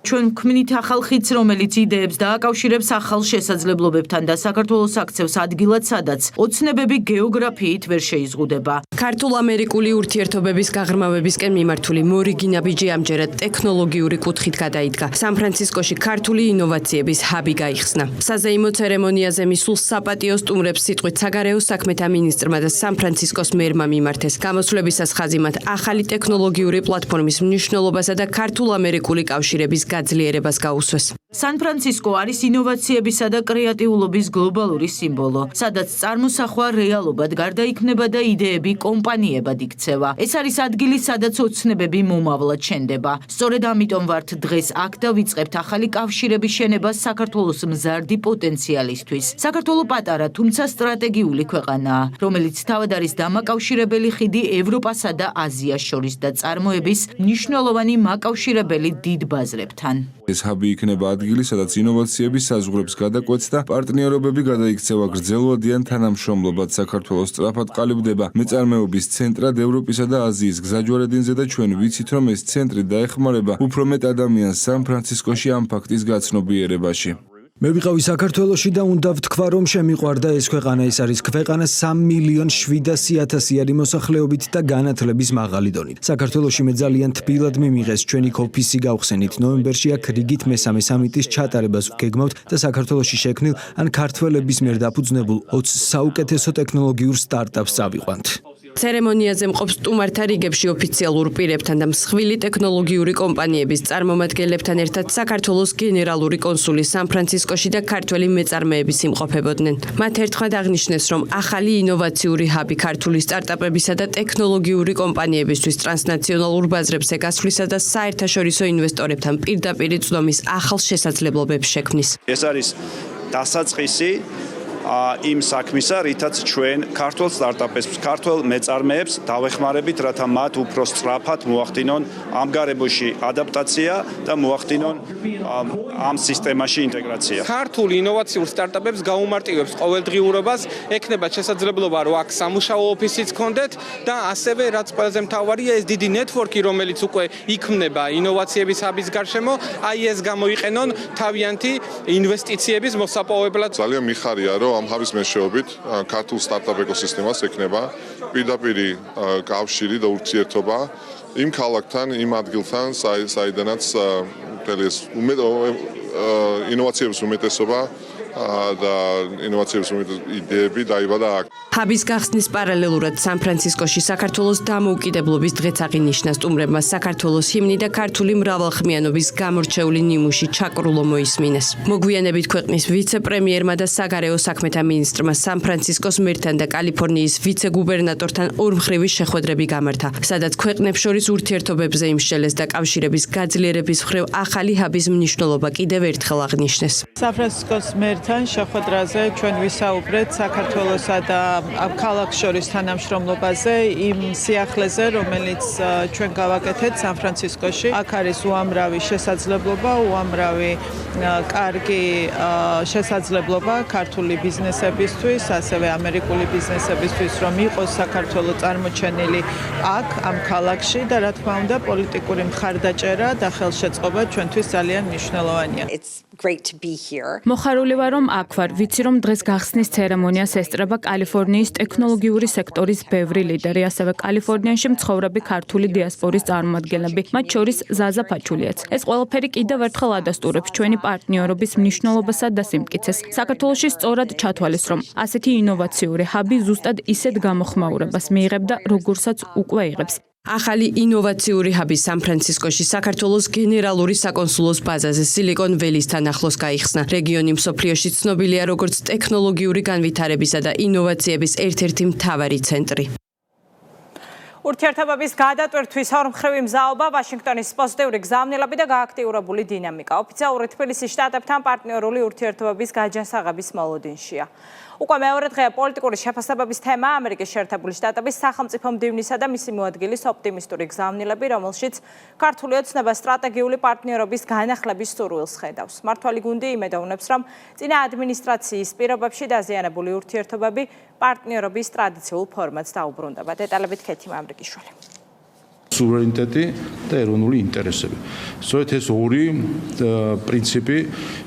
ჩვენ გვქმნით ახალ ხიდს, რომელიც იდეებს დააკავშირებს ახალ შესაძლებლობებთან და საქართველოს აქცევს ადგილად, სადაც ოცნებები გეოგრაფიით ვერ შეიზღუდება. ქართულ-ამერიკული ურთიერთობების გაღრმავებისკენ მიმართული მორიგი ნაბიჯი ამჯერად ტექნოლოგიური კუთხით გადაიდგა. სან-ფრანცისკოში ქართული ინოვაციების ჰაბი გაიხსნა. საზეიმო ცერემონიაზე მისულ საპატიო სტუმრებს სიტყვით საგარეო საქმეთა მინისტრმა და სან-ფრანცისკოს მერმა მიმართეს. გამოსვლებისას ხაზი მათ ახალი ტექნოლოგიური პლატფორმის მნიშვნელობასა და ქართულ-ამერიკული კავშირების გაძლიერებას გაუსვეს. სან-ფრანცისკო არის ინოვაციებისა და კრეატიულობის გლობალური სიმბოლო, სადაც წარმოსახვა რეალობად გარდაიქმნება და იდეები კომპანიებად იქცევა. ეს არის ადგილი, სადაც ოცნებები მომავლად შენდება. სწორედ ამიტომ ვართ დღეს აქ და ვიწყებთ ახალი კავშირების შენებას საქართველოს მზარდი პოტენციალისთვის. საქართველო პატარა, თუმცა სტრატეგიული ქვეყანაა, რომელიც თავად არის დამაკავშირებელი ხიდი ევროპასა და აზიას შორის და წარმოების მნიშვნელოვანი მაკავშირებელი დიდ ბაზრებთან. ეს ჰაბი იქნება ადგილი, სადაც ინოვაციები საზღვრებს გადაკვეთს და პარტნიორობები გადაიქცევა გრძელვადიან თანამშრომლობად. საქართველოს სწრაფად ყალიბდება მეწარმეობის ცენტრად ევროპისა და აზიის გზაჯვარედინზე და ჩვენ ვიცით, რომ ეს ცენტრი დაეხმარება უფრო მეტ ადამიანს სან-ფრანცისკოში ამ ფაქტის გაცნობიერებაში. მე ვიყავი საქართველოში და უნდა ვთქვა, რომ შემიყვარდა ეს ქვეყანა. ეს არის ქვეყანა 3,700,000 მოსახლეობით და განათლების მაღალი დონით. საქართველოში მე ძალიან თბილად მიმიღეს. ჩვენი ოფისი გავხსენით. ნოემბერში აქ რიგით მესამე სამიტის ჩატარებას ვგეგმავთ და საქართველოში შექმნილ ან ქართველების მიერ დაფუძნებულ 20 საუკეთესო ტექნოლოგიურ სტარტაპს წავიყვანთ. ცერემონიაზე მყოფ სტუმართა რიგებში ოფიციალურ პირებთან და მსხვილი ტექნოლოგიური კომპანიების წარმომადგენლებთან ერთად საქართველოს გენერალური კონსული სან-ფრანცისკოში და ქართველი მეწარმეების იმყოფებოდნენ. მათ ერთხმად აღნიშნეს, რომ ახალი ინოვაციური ჰაბი ქართული სტარტაპებისა და ტექნოლოგიური კომპანიებისთვის ტრანსნაციონალურ ბაზრებზე გასვლისა და საერთაშორისო ინვესტორებთან პირდაპირი წვდომის ახალ შესაძლებლობებს შექმნის. ეს არის დასაწყისი იმ საქმისა, რითაც ჩვენ ქართულ სტარტაპებს, ქართულ მეწარმეებს დავეხმარებით, რათა მათ უფრო სწრაფად მოახდინონ ამ გარემოში ადაპტაცია და მოახდინონ ამ სისტემაში ინტეგრაცია. ქართულ ინოვაციურ სტარტაპებს გაუმარტივებს ყოველდღიურობას, ექნება შესაძლებლობა, რომ აქ სამუშაო ოფისიც გქონდეთ და ასევე რაც ყველაზე მთავარია, ეს დიდი ნეტვორკი, რომელიც უკვე იქმნება ინოვაციების ჰაბის გარშემო, აი ეს გამოიყენონ თავიანთი ინვესტიციების მოსაპოვებლად. ძალიან მიხარია, რომ ამ ჰაბის მეშვეობით ქართულ სტარტაპ ეკოსისტემას ექნება პირდაპირი კავშირი და ურთიერთობა იმ ქალაქთან, იმ ადგილთან, საიდანაც ინოვაციების უმეტესობა და ინოვაციების იდეები დაიბადა აქ. ჰაბის გახსნის პარალელურად სან-ფრანცისკოში საქართველოს დამოუკიდებლობის დღეც აღინიშნა სტუმრებმა საქართველოს ჰიმნი და ქართული მრავალხმიანობის გამორჩეული ნიმუში ჩაკრულო მოისმინეს. მოგვიანებით ქვეყნის ვიცე-პრემიერმა და საგარეო საქმეთა მინისტრმა სან-ფრანცისკოს მერთან და კალიფორნიის ვიცე-გუბერნატორთან ორმხრივი შეხვედრები გამართა, სადაც ქვეყნებს შორის ურთიერთობებზე იმსჯელეს და კავშირების გაძლიერების მხრივ ახალი ჰაბის მნიშვნელობა კიდევ ერთხელ აღნიშნეს. სან-ფრანცისკოს მერთან შეხვედრაზე ჩვენ ვისაუბრეთ საქართველოსა და ამ ქალაქს შორის თანამშრომლობაზე, იმ სიახლეზე, რომელიც ჩვენ გავაკეთეთ სან-ფრანცისკოში. აქ არის უამრავი შესაძლებლობა, უამრავი კარგი შესაძლებლობა ქართული ბიზნესებისთვის, ასევე ამერიკული ბიზნესებისთვის, რომ იყოს საქართველოს წარმოჩენილი აქ, ამ ქალაქში და რა თქმა უნდა, პოლიტიკური მხარდაჭერა და ხელშეწყობა ჩვენთვის ძალიან მნიშვნელოვანია. მოხარული ვარ, რომ აქ ვარ. ვიცი, რომ დღეს გახსნის ცერემონიას ესწრება კალიფორნიის ტექნოლოგიური სექტორის ბევრი ლიდერი, ასევე კალიფორნიაში მცხოვრები ქართული დიასპორის წარმომადგენლები, მათ შორის ზაზა ფაჩულიაც. ეს ყველაფერი კიდევ ერთხელ ადასტურებს ჩვენი პარტნიორობის მნიშვნელობასა და სიმტკიცეს. საქართველოში სწორად ჩათვალეს, რომ ასეთი ინოვაციური ჰაბი ზუსტად ისეთ გამოხმაურებას მიიღებდა, როგორცაც უკვე იღებს. ახალი ინოვაციური ჰაბი სან-ფრანცისკოში საქართველოს გენერალური საკონსულოს ბაზაზე სილიკონ ველისთან ახლოს გაიხსნა. რეგიონი მსოფლიოში ცნობილია როგორც ტექნოლოგიური განვითარებისა და ინოვაციების ერთ-ერთი მთავარი ცენტრი. ურთიერთობების გადატვირთვის ორმხრივი მზაობა, ვაშინგტონის პოზიტიური გზავნილები და გააქტიურებული დინამიკა. ოფიციალური თბილისის შტატებთან პარტნიორული ურთიერთობების გაჯანსაღების მოლოდინშია. უკვე მეორე დღეა პოლიტიკური შეფასებების თემა ამერიკის შეერთებული შტატების სახელმწიფო მდივნისა და მისი მოადგილის ოპტიმისტური გზავნილები, რომელშიც ქართული ოცნება სტრატეგიული პარტნიორობის განახლების სურვილს ხედავს. მმართველი გუნდი იმედოვნებს, რომ წინა ადმინისტრაციის პირობებში დაზიანებული ურთიერთობები პარტნიორობის ტრადიციულ ფორმატს დაუბრუნდება. დეტალებით ქეთი მამრიკიშვილი. სუვერენიტეტი და ეროვნული ინტერესები. სწორედ ეს ორი პრინციპი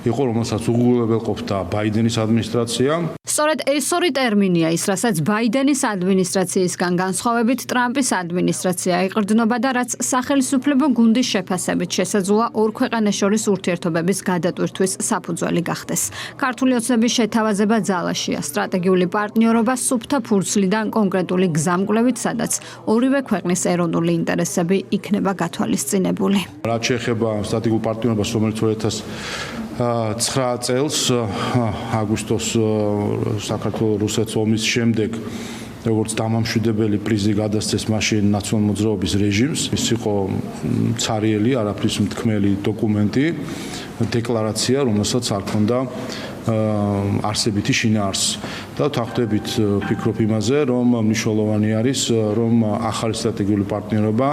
იყო, რომელსაც უღულებელყოფდა ბაიდენის ადმინისტრაცია. სწორედ ეს ორი ტერმინია ის, რასაც ბაიდენის ადმინისტრაციისგან განსხვავებით ტრამპის ადმინისტრაცია ეყრდნობა და რაც სახელმწიფო გუნდის შეფასებით შესაძლოა ორ ქვეყანას შორის ურთიერთობების გადატვირთვის საფუძველი გახდეს. ქართული ოცნების შეთავაზება ძალაშია, სტრატეგიული პარტნიორობა სუფთა ფურცლიდან კონკრეტული გზამკვლევით, სადაც ორივე ქვეყნის ეროვნული ინტერესები იქნება გათვალისწინებული. რაც შეეხება სტრატეგიულ პარტნიორობას, რომელიც 2009 წელს აგვისტოს საქართველოს რუსეთის ომის შემდეგ როგორც დამამშვიდებელი პრიზი გადასცეს მაშინ ნაციონალურ მოძრაობის რეჟიმს. ის იყო ცარიელი, არაფრის მთქმელი დოკუმენტი, დეკლარაცია, რომელსაც არ ჰქონდა არსებითი შინაარსი. და ვთანხმდებით, ვფიქრობ იმაზე, რომ მნიშვნელოვანი არის, რომ ახალი სტრატეგიული პარტნიორობა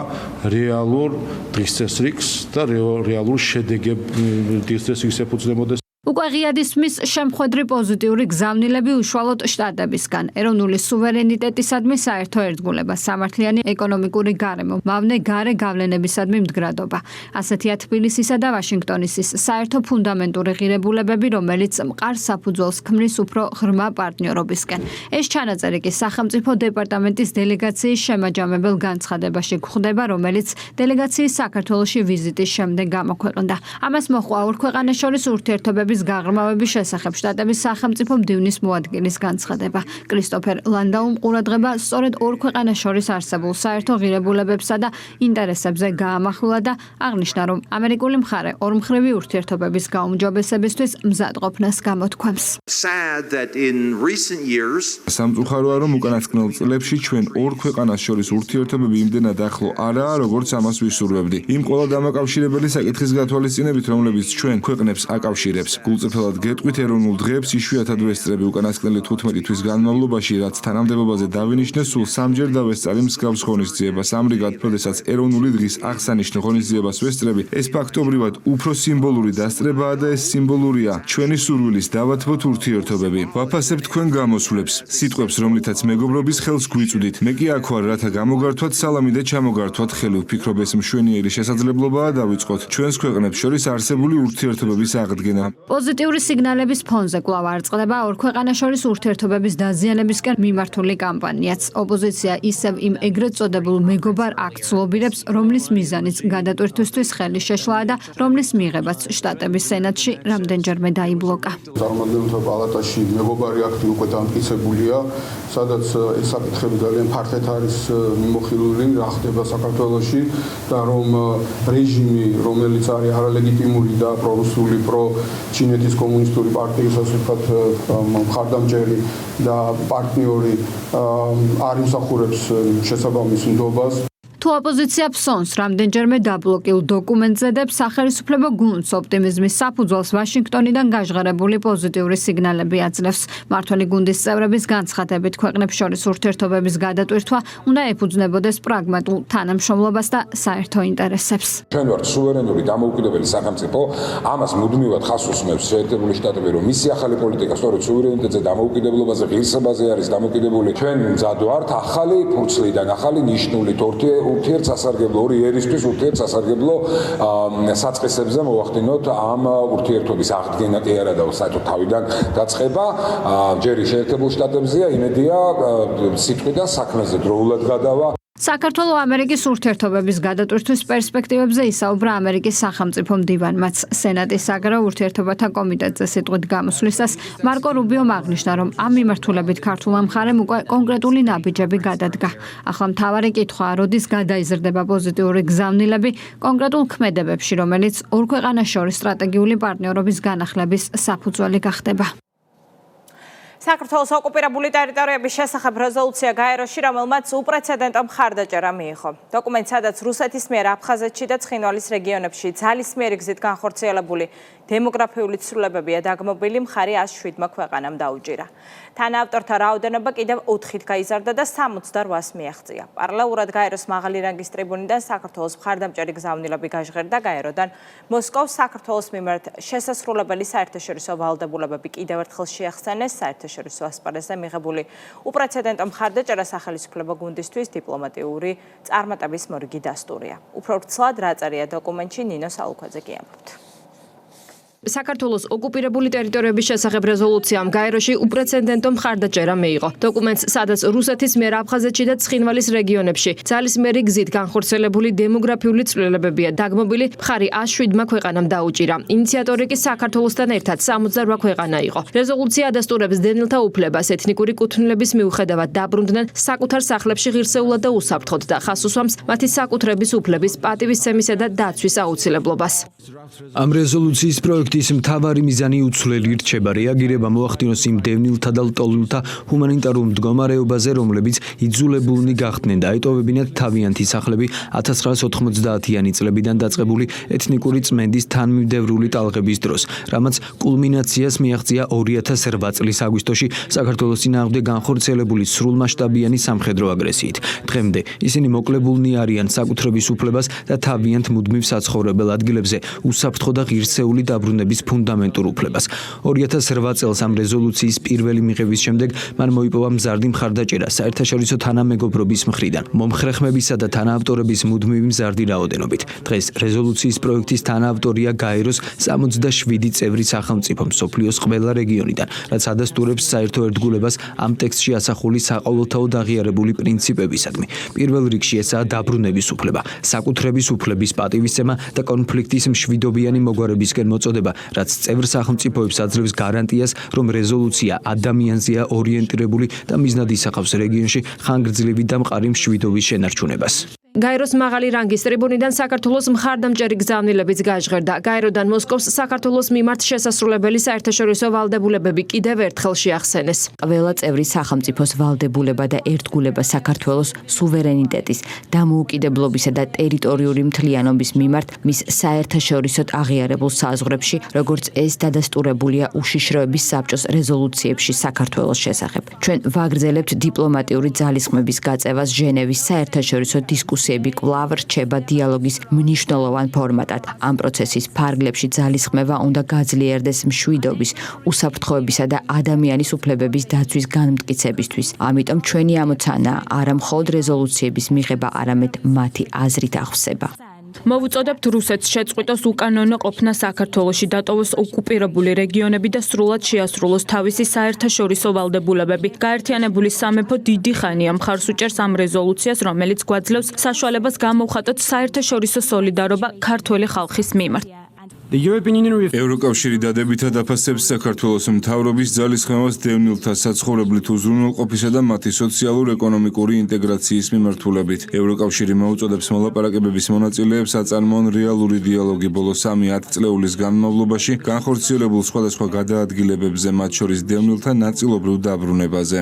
რეალურ დღის წესრიგს და რეალურ შედეგებს ეფუძნებოდეს. უკვე ღიადისმის შემხედრი პოზიტიური გზავნილები უშუალოდ შტატებისგან, ეროვნული სუვერენიტეტისადმი საერთო ერთგულება, სამართლიანი ეკონომიკური გარემო, მავნე გარე გავლენებისადმი მდგრადობა. ასეთია თბილისისა და ვაშინგტონის საერთო ფუნდამენტური ღირებულებები, რომელიც მყარ საფუძველს ქმნის უფრო ღრმა პარტნიორობისკენ. ეს ჩანაწერი კი სახელმწიფო დეპარტამენტის დელეგაციის შემაჯამებელ განცხადებაში გვხვდება, რომელიც დელეგაციის საქართველოში ვიზიტის შემდეგ გამოქვეყნდა. ამას მოჰყვა ორ ქვეყანას შორის ურთიერთობების გაღრმავების შესახებ შტატების სახელმწიფო მდივნის მოადგილის განცხადება. კრისტოფერ ლანდაუმ ყურადღება სწორედ ორ ქვეყანას შორის არსებულ საერთო ღირებულებებსა და ინტერესებზე გაამახვილა და აღნიშნა, რომ ამერიკული მხარე ორმხრივი ურთიერთობების გაუმჯობესებისთვის მზადყოფნას გამოთქვამს. სამწუხაროა, რომ უკანასკნელ წლებში ჩვენ ორ ქვეყანას შორის ურთიერთობები იმდენად ახლო არაა, როგორც ამას ვისურვებდი. იმ ყველა დამაკავშირებელი საკითხის გათვალისწინებით, რომლებიც ჩვენ ქვეყნებს აკავშირებს. გულწრფელად გეტყვით ეროვნულ დღეებს იშვიათად ვესწრები უკანასკნელი 15 თვის განმავლობაში, რაც თანამდებობაზე დავინიშნე, სულ სამჯერ დავესწარი მსგავს ღონისძიებას. ამრიგად, როდესაც ეროვნული დღის აღსანიშნო ღონისძიებას ვესწრები, ეს ფაქტობრივად უფრო სიმბოლური დასწრებაა და ეს სიმბოლურია ჩვენი სურვილის დავათმოთ ურთიერთობები. ვაფასებ თქვენ გამოსვლებს, სიტყვებს, რომლითაც მეგობრობის ხელს გვიწვდით. მე კი აქ ვარ, რათა გამოგართვათ სალამი და ჩამოგართვათ ხელი. ვფიქრობ, ეს მშვენიერი შესაძლებლობაა დავიწყოთ ჩვენს ქვეყნებს შორის არსებული ურთიერთობების აღდგენა. პოზიტიური სიგნალების ფონზე კვლავ არწყდება ორ ქვეყანას შორის ურთიერთობების დაზიანებისკენ მიმართული კამპანიაც. ოპოზიცია ისევ იმ ეგრეთ წოდებულ მეგობარ აქტს ლობირებს, რომლის მიზანიც გადატვირთვისთვის ხელის შეშლაა და რომლის მიღებაც შტატების სენატში რამდენჯერმე დაიბლოკა. წარმომადგენელთა პალატაში მეგობარი აქტი უკვე დამტკიცებულია, სადაც ეს საკითხები ძალიან ფართედ არის მიმოხილული, რა ხდება საქართველოში და რომ რეჟიმი, რომელიც არის არალეგიტიმური და პრორუსული, ჩინეთის კომუნისტური პარტიის ასე ვთქვათ მხარდამჭერი და პარტნიორი არ იმსახურებს შესაბამის ნდობას. თუ ოპოზიცია ფსონს რამდენჯერმე დაბლოკილ დოკუმენტზე და სახელმწიფო გუნდს ოპტიმიზმის საფუძველს ვაშინგტონიდან გაჟღერებული პოზიტიური სიგნალები აძლევს. მმართველი გუნდის წევრების განცხადებით, ქვეყნებს შორის ურთიერთობების გადატვირთვა უნდა ეფუძნებოდეს პრაგმატულ თანამშრომლობას და საერთო ინტერესებს. ჩვენ ვართ სუვერენული დამოუკიდებელი სახელმწიფო, ამას მუდმივად ხაზს უსმენს შეერთებული შტატები, რომ მისი ახალი პოლიტიკა სწორედ სუვერენიტეტზე, დამოუკიდებლობაზე, ღირსებაზე არის დამოკიდებული. ჩვენ მზად ვართ ახალი ფურცლიდან, ახალი ნიშნულით ურთიერთსასარგებლო ორი ერისთვის ურთიერთსასარგებლო საწყისებზე მოვახდინოთ ამ ურთიერთობის აღდგენა კი არა და საერთოდ თავიდან დაწყება. ჯერ შეერთებულ შტატებზეა, იმედია სიტყვიდან საქმეზე დროულად გადავა. საქართველო-ამერიკის ურთიერთობების გადატვირთვის პერსპექტივებზე ისაუბრა ამერიკის სახელმწიფო მდივანმაც. სენატის აგრარო ურთიერთობათა კომიტეტზე სიტყვით გამოსვლისას მარკო რუბიომ აღნიშნა, რომ ამ მიმართულებით ქართულმა მხარემ უკვე კონკრეტული ნაბიჯები გადადგა. ახლა მთავარი კითხვაა, როდის გადაიზრდება პოზიტიური გზავნილები კონკრეტულ ქმედებებში, რომელიც ორ ქვეყანას შორის სტრატეგიული პარტნიორობის განახლების საფუძველი გახდება. საქართველოს ოკუპირებული ტერიტორიების შესახებ რეზოლუცია გაეროში, რომელმაც უპრეცედენტო მხარდაჭერა მიიღო. დოკუმენტს, სადაც რუსეთის მიერ აფხაზეთში და ცხინვალის რეგიონებში ძალისმიერი გზით განხორციელებული დემოგრაფიული ცვლილებებია დაგმობილი, მხარი 107 ქვეყანამ დაუჭირა. თანაავტორთა რაოდენობა კიდევ 4-ით გაიზარდა და 68-ს მიაღწია. პარალელურად გაეროს მაღალი რანგის ტრიბუნიდან საქართველოს მხარდამჭერი გზავნილები გაჟღერდა გაეროდან. მოსკოვს საქართველოს მიმართ შესასრულებელი საერთაშორისო ვალდებულებები კიდევ ერთხელ შეახსენეს. საერთაშორისო ასპარეზზე მიღებული უპრეცედენტო მხარდაჭერა სახელმწიფო გუნდისთვის დიპლომატიური წარმატების მორიგი დასტურია. უფრო ვრცლად რა წერია დოკუმენტში, ნინო სალუქვაძე კი ამბობთ. საქართველოს ოკუპირებული ტერიტორიების შესახებ რეზოლუციამ გაეროში უპრეცედენტო მხარდაჭერა მიიღო. დოკუმენტს, სადაც რუსეთის მიერ აფხაზეთში და ცხინვალის რეგიონებში ძალისმიერი გზით განხორციელებული დემოგრაფიული ცვლილებებია დაგმობილი, მხარი 107 ქვეყანამ დაუჭირა. ინიციატორი კი საქართველოსთან ერთად 68 ქვეყანა იყო. რეზოლუცია ადასტურებს დევნილთა უფლებას ეთნიკური კუთვნილების მიუხედავად დაბრუნდნენ საკუთარ სახლებში ღირსეულად და უსაფრთხოდ და ხაზს უსვამს მათი საკუთრების უფლების პატივისცემისა და დაცვის აუცილებლობას. ამ რეზოლუციის პროექტის მთავარი მიზანი უცვლელი რჩება რეაგირება მოახდინოს იმ დევნილთა და ლტოლვილთა ჰუმანიტარულ მდგომარეობაზე, რომლებიც იძულებულნი გახდნენ და ეტოვებინათ თავიანთი სახლები 1990-იანი წლებიდან დაწყებული ეთნიკური წმენდის თანმიმდევრული ტალღების დროს, რამაც კულმინაციას მიაღწია 2008 წლის აგვისტოში საქართველოს წინააღმდეგ განხორციელებული სრულმასშტაბიანი სამხედრო აგრესიით. დღემდე ისინი მოკლებულნი არიან საკუთრების უფლებას და თავიანთ მუდმივ საცხოვრებელ ადგილებზე უსაფრთხო და ღირსეული დაბრუნების ფუნდამენტურ უფლებას. 2008 წელს ამ რეზოლუციის პირველი მიღების შემდეგ მან მოიპოვა მზარდი მხარდაჭერა საერთაშორისო თანამეგობრობის მხრიდან, მომხრეხმებისა და თანაავტორების მუდმივი მზარდი რაოდენობით. დღეს რეზოლუციის პროექტის თანაავტორია გაეროს 67 წევრი სახელმწიფო მსოფლიოს ყველა რეგიონიდან, რაც ადასტურებს საერთო ერთგულებას ამ ტექსტში ასახული საყოველთაოდ აღიარებული პრინციპებისადმი. პირველ რიგში ესაა დაბრუნების უფლება, საკუთრების უფლების პატივისცემა და კონფლიქტის მშვიდობიანი მოგვარებისკენ მოწოდება, რაც წევრ სახელმწიფოებს აძლევს გარანტიას, რომ რეზოლუცია ადამიანზეა ორიენტირებული და მიზნად ისახავს რეგიონში ხანგრძლივი და მყარი მშვიდობის შენარჩუნებას. გაეროს მაღალი რანგის ტრიბუნიდან საქართველოს მხარდამჭერი გზავნილებიც გაჟღერდა. გაეროდან მოსკოვს საქართველოს მიმართ შესასრულებელი საერთაშორისო ვალდებულებები კიდევ ერთხელ შეახსენეს. ყველა წევრი სახელმწიფოს ვალდებულება და ერთგულება საქართველოს სუვერენიტეტის, დამოუკიდებლობისა და ტერიტორიული მთლიანობის მიმართ მის საერთაშორისოდ აღიარებულ საზღვრებში, როგორც ეს დადასტურებულია უშიშროების საბჭოს რეზოლუციებში საქართველოს შესახებ. ჩვენ ვაგრძელებთ დიპლომატიური ძალისხმების გაწევას ჟენევის საერთაშორისო დისკუსიებში კვლავ რჩება დიალოგის მნიშვნელოვან ფორმატად. ამ პროცესის ფარგლებში ძალისხმევა უნდა გაძლიერდეს მშვიდობის, უსაფრთხოებისა და ადამიანის უფლებების დაცვის განმტკიცებისთვის. ამიტომ ჩვენი ამოცანაა არა მხოლოდ რეზოლუციების მიღება, არამედ მათი აზრით აღხსება. მოვუწოდებთ რუსეთს შეწყვიტოს უკანონო ყოფნა საქართველოში, დატოვოს ოკუპირებული რეგიონები და სრულად შეასრულოს თავისი საერთაშორისო ვალდებულებები. გაერთიანებული სამეფო დიდი ხანია მხარს უჭერს ამ რეზოლუციას, რომელიც გვაძლევს საშუალებას გამოვხატოთ საერთაშორისო სოლიდარობა ქართველი ხალხის მიმართ. ევროკავშირი დადებითად აფასებს საქართველოს მთავრობის ძალისხმევას დევნილთა საცხოვრებლით უზრუნველყოფისა და მათი სოციალურ-ეკონომიკური ინტეგრაციის მიმართულებით. ევროკავშირი მოუწოდებს მოლაპარაკებების მონაწილეებს აწარმოონ რეალური დიალოგი ბოლო 3-10 წლეულის განმავლობაში განხორციელებულ სხვადასხვა გადაადგილებებზე, მათ შორის დევნილთა ნაწილობრივ დაბრუნებაზე.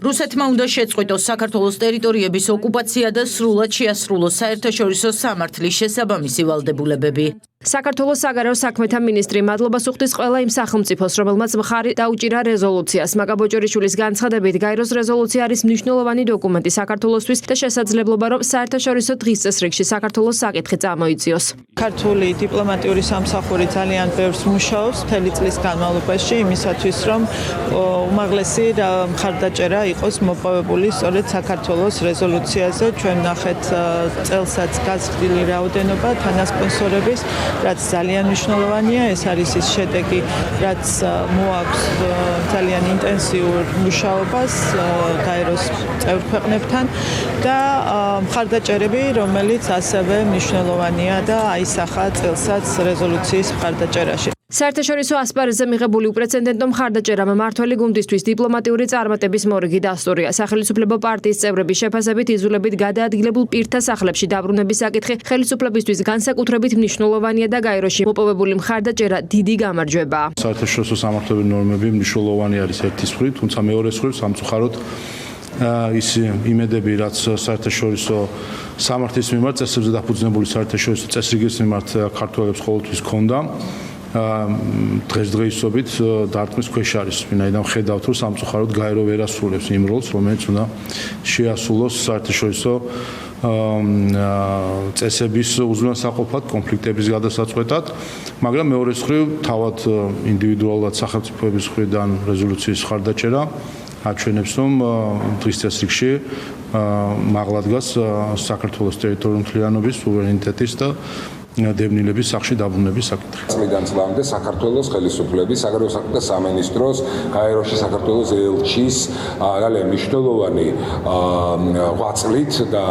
რუსეთმა უნდა შეწყვიტოს საქართველოს ტერიტორიების ოკუპაცია და სრულად შეასრულოს საერთაშორისო სამართლის შესაბამისი ვალდებულებები. საქართველოს საგარეო საქმეთა მინისტრი მადლობას უხდის ყველა იმ სახელმწიფოს, რომელმაც მხარი დაუჭირა რეზოლუციას. მაგა ბოჭორიშვილის განცხადებით, გაეროს რეზოლუცია არის მნიშვნელოვანი დოკუმენტი საქართველოსთვის და შესაძლებლობა, რომ საერთაშორისო დღის წესრიგში საქართველოს საკითხი წამოიწიოს. ქართული დიპლომატიური სამსახური ძალიან ბევრს მუშაობს მთელი წლის განმავლობაში იმისათვის, რომ უმაღლესი მხარდაჭერა იყოს მოპოვებული სწორედ საქართველოს რეზოლუციაზე. ჩვენ ნახეთ წელსაც გაზრდილი რაოდენობა თანასპონსორების, რაც ძალიან მნიშვნელოვანია. ეს არის ის შედეგი, რაც მოაქვს ძალიან ინტენსიურ მუშაობას გაეროს წევრ ქვეყნებთან და მხარდაჭერები, რომელიც ასევე მნიშვნელოვანია და აისახა წელსაც რეზოლუციის მხარდაჭერაში. საერთაშორისო ასპარეზზე მიღებული უპრეცედენტო მხარდაჭერამ მმართველი გუნდისთვის დიპლომატიური წარმატების მორიგი დასტურია. სახელმწიფო პარტიის წევრების შეფასებით იზოლებით გადაადგილებულ პირთა სახლებში დაბრუნების საკითხი ხელისუფლებისთვის განსაკუთრებით მნიშვნელოვანია და გაეროში მოპოვებული მხარდაჭერა დიდი გამარჯვებაა. საერთაშორისო სამართლებრივი ნორმები მნიშვნელოვანი არის ერთის მხრივ, თუმცა მეორეს მხრივ სამწუხაროდ ის იმედები, რაც საერთაშორისო სამართლის მიმართ წესებზე დაფუძნებული საერთაშორისო წესრიგის მიმართ ქართველებს ყოველთვის ჰქონდა. დღესდღეობით დარტყმის ქვეშ არის. ვინაიდან ხედავთ, რომ სამწუხაროდ გაერო ვერ ასრულებს იმ როლს, რომელიც უნდა შეასრულოს საერთაშორისო წესების უზრუნველსაყოფად, კონფლიქტების გადასაწყვეტად, მაგრამ მეორეს მხრივ თავად ინდივიდუალურად სახელმწიფოების მხრიდან რეზოლუციის მხარდაჭერა აჩვენებს, რომ დღის წესრიგში მაღლა დგას საქართველოს ტერიტორიული მთლიანობის, სუვერენიტეტის და დევნილების სახში დაბრუნების საკითხი. წლიდან წლამდე საქართველოს ხელისუფლების საგარეო საქმეთა სამინისტროს გაეროში საქართველოს ელჩის ძალიან მნიშვნელოვანი ღვაწლით და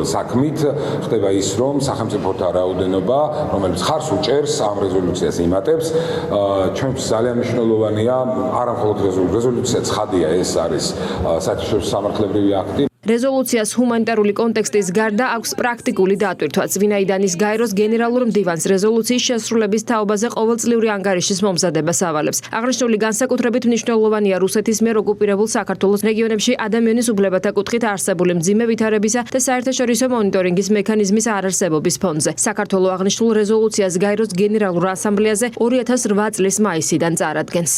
საქმით ხდება ის, რომ სახელმწიფოთა რაოდენობა, რომელიც ხარს უჭერს ამ რეზოლუციას იმატებს, ჩვენთვის ძალიან მნიშვნელოვანია, არა მხოლოდ რეზოლუცია ცხადია, ეს არის საერთაშორისო სამართლებრივი აქტი. რეზოლუციას ჰუმანიტარული კონტექსტის გარდა აქვს პრაქტიკული დატვირთვაც. ვინაიდან ის გაეროს გენერალურ მდივანს რეზოლუციის შესრულების თაობაზე ყოველწლიური ანგარიშის მომზადებას ავალებს. აღნიშნული განსაკუთრებით მნიშვნელოვანია რუსეთის მიერ ოკუპირებულ საქართველოს რეგიონებში ადამიანის უფლებათა კუთხით არსებული მძიმე ვითარებისა და საერთაშორისო მონიტორინგის მექანიზმის არარსებობის ფონზე. საქართველოს აღნიშნულ რეზოლუციას გაეროს გენერალურ ასამბლეაზე 2008 წლის მაისიდან წარადგენს.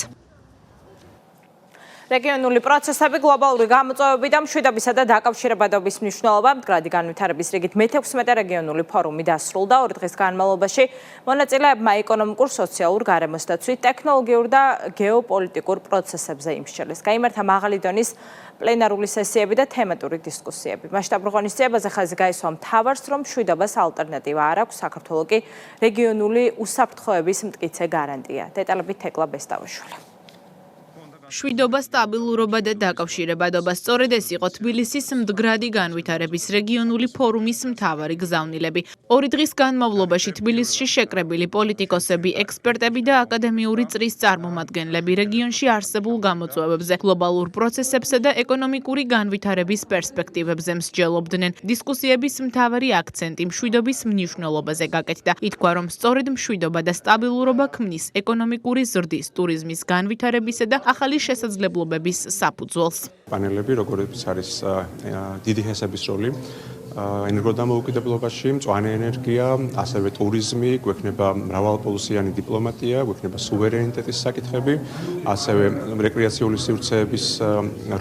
რეგიონული პროცესები, გლობალური გამოწვევები და მშვიდობისა და დაკავშირებადობის მნიშვნელობა მდგრადი განვითარების რიგით მე-16 რეგიონული ფორუმი დასრულდა 2 დღის განმავლობაში. მონაწილეებმა ეკონომიკურ, სოციალურ, გარემოსდაცვით, ტექნოლოგიურ და გეოპოლიტიკურ პროცესებზე იმსჯელეს. გაიმართა მაღალი დონის პლენარული სესიები და თემატური დისკუსიები. მასშტაბურ ღონისძიებაზე ხაზი გაისვა მთავარს, რომ მშვიდობას ალტერნატივა არ აქვს, საქართველოს კი რეგიონული უსაფრთხოების მტკიცე გარანტია. დეტალებით თეკლა ბესტავაშვილი. მშვიდობა, სტაბილურობა და დაკავშირებადობა. სწორედ ეს იყო თბილისის მდგრადი განვითარების რეგიონული ფორუმის მთავარი გზავნილები. 2 დღის განმავლობაში თბილისში შეკრებილი პოლიტიკოსები, ექსპერტები და აკადემიური წრის წარმომადგენლები რეგიონში არსებულ გამოწვევებზე, გლობალურ პროცესებსა და ეკონომიკური განვითარების პერსპექტივებზე მსჯელობდნენ. დისკუსიების მთავარი აქცენტი მშვიდობის მნიშვნელობაზე გაკეთდა. ითქვა, რომ სწორედ მშვიდობა და სტაბილურობა ქმნის ეკონომიკური ზრდის, ტურიზმის განვითარებისა და ახალი შესაძლებლობების საფუძველს. პანელები, როგორც არის დიდი ჰესების როლი ენერგოდამოუკიდებლობაში, მწვანე ენერგია, ასევე ტურიზმი, გვექნება მრავალპოლუსიანი დიპლომატია, გვექნება სუვერენიტეტის საკითხები, ასევე რეკრეაციული სივრცეების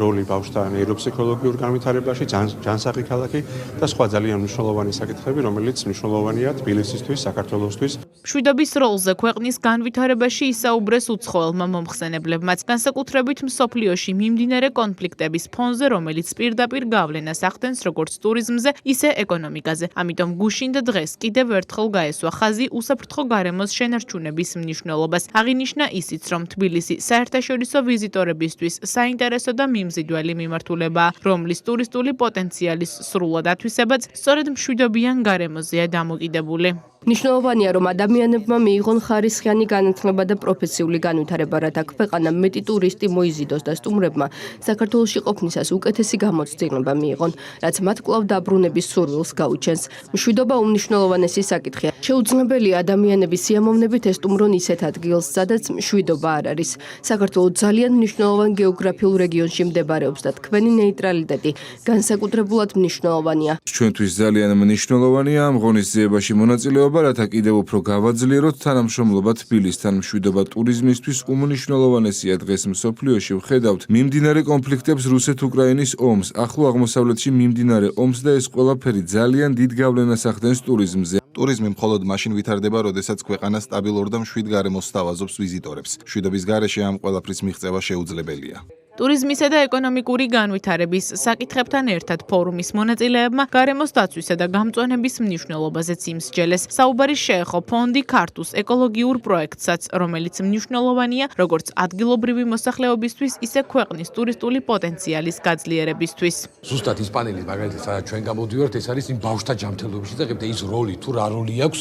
როლი ბავშვთა ნეიროფსიქოლოგიურ განვითარებაში, ჯანსაღი ქალაქი და სხვა ძალიან მნიშვნელოვანი საკითხები, რომელიც მნიშვნელოვანია თბილისისთვის, საქართველოსთვის. მშვიდობის როლზე ქვეყნის განვითარებაში ისაუბრეს უცხოელმა მომხსენებლებმაც, განსაკუთრებით მსოფლიოში მიმდინარე კონფლიქტების ფონზე, რომელიც პირდაპირ გავლენას ახდენს როგორც ტურიზმზე, ისე ეკონომიკაზე. ამიტომ გუშინ და დღეს კიდევ ერთხელ გაესვა ხაზი უსაფრთხო გარემოს შენარჩუნების მნიშვნელობას. აღინიშნა ისიც, რომ თბილისი საერთაშორისო ვიზიტორებისთვის საინტერესო და მიმზიდველი მიმართულებაა, რომლის ტურისტული პოტენციალის სრულად ათვისებაც სწორედ მშვიდობიან გარემოზეა დამოკიდებული. მნიშვნელოვანია, რომ ადამიანებმა მიიღონ ხარისხიანი განათლება და პროფესიული განვითარება, რათა ქვეყანა მეტი ტურისტი მოიზიდოს და სტუმრებმა საქართველოში ყოფნისას უკეთესი გამოცდილება მიიღონ, რაც მათ კვლავ დაბრუნების სურვილს გაუჩენს. მშვიდობა უმნიშვნელოვანესი საკითხია. შეუძლებელია ადამიანების სიამოვნებით ესტუმრონ ისეთ ადგილს, სადაც მშვიდობა არ არის. საქართველო ძალიან მნიშვნელოვან გეოგრაფიულ რეგიონში მდებარეობს და თქვენი ნეიტრალიტეტი განსაკუთრებულად მნიშვნელოვანია. ჩვენთვის ძალიან მნიშვნელოვანია ამ ღონისძიებაში მონაწილეობა, რათა კიდევ უფრო გავაძლიეროთ თანამშრომლობა თბილისთან. მშვიდობა ტურიზმისთვის უმნიშვნელოვანესია დღეს მსოფლიოში. ვხედავთ მიმდინარე კონფლიქტებს, რუსეთ-უკრაინის ომს, ახლო აღმოსავლეთში მიმდინარე ომს და ეს ყველაფერი ძალიან დიდ გავლენას ახდენს ტურიზმზე. ტურიზმი მხოლოდ მაშინ ვითარდება, როდესაც ქვეყანა სტაბილურ და მშვიდ გარემოს სთავაზობს ვიზიტორებს. მშვიდობის გარეშე ამ ყველაფრის მიღწევა შეუძლებელია. ტურიზმისა და ეკონომიკური განვითარების საკითხებთან ერთად ფორუმის მონაწილეებმა გარემოს დაცვისა და გამწვანების მნიშვნელობაზეც იმსჯელეს. საუბარი შეეხო ფონდი ქართუს ეკოლოგიურ პროექტსაც, რომელიც მნიშვნელოვანია როგორც ადგილობრივი მოსახლეობისთვის, ისე ქვეყნის ტურისტული პოტენციალის გაძლიერებისთვის. ზუსტად ის პანელი მაგალითად სადაც ჩვენ გამოდივართ, ეს არის იმ ბავშვთა ჯანმრთელობაში და ის როლი თუ რა როლი აქვს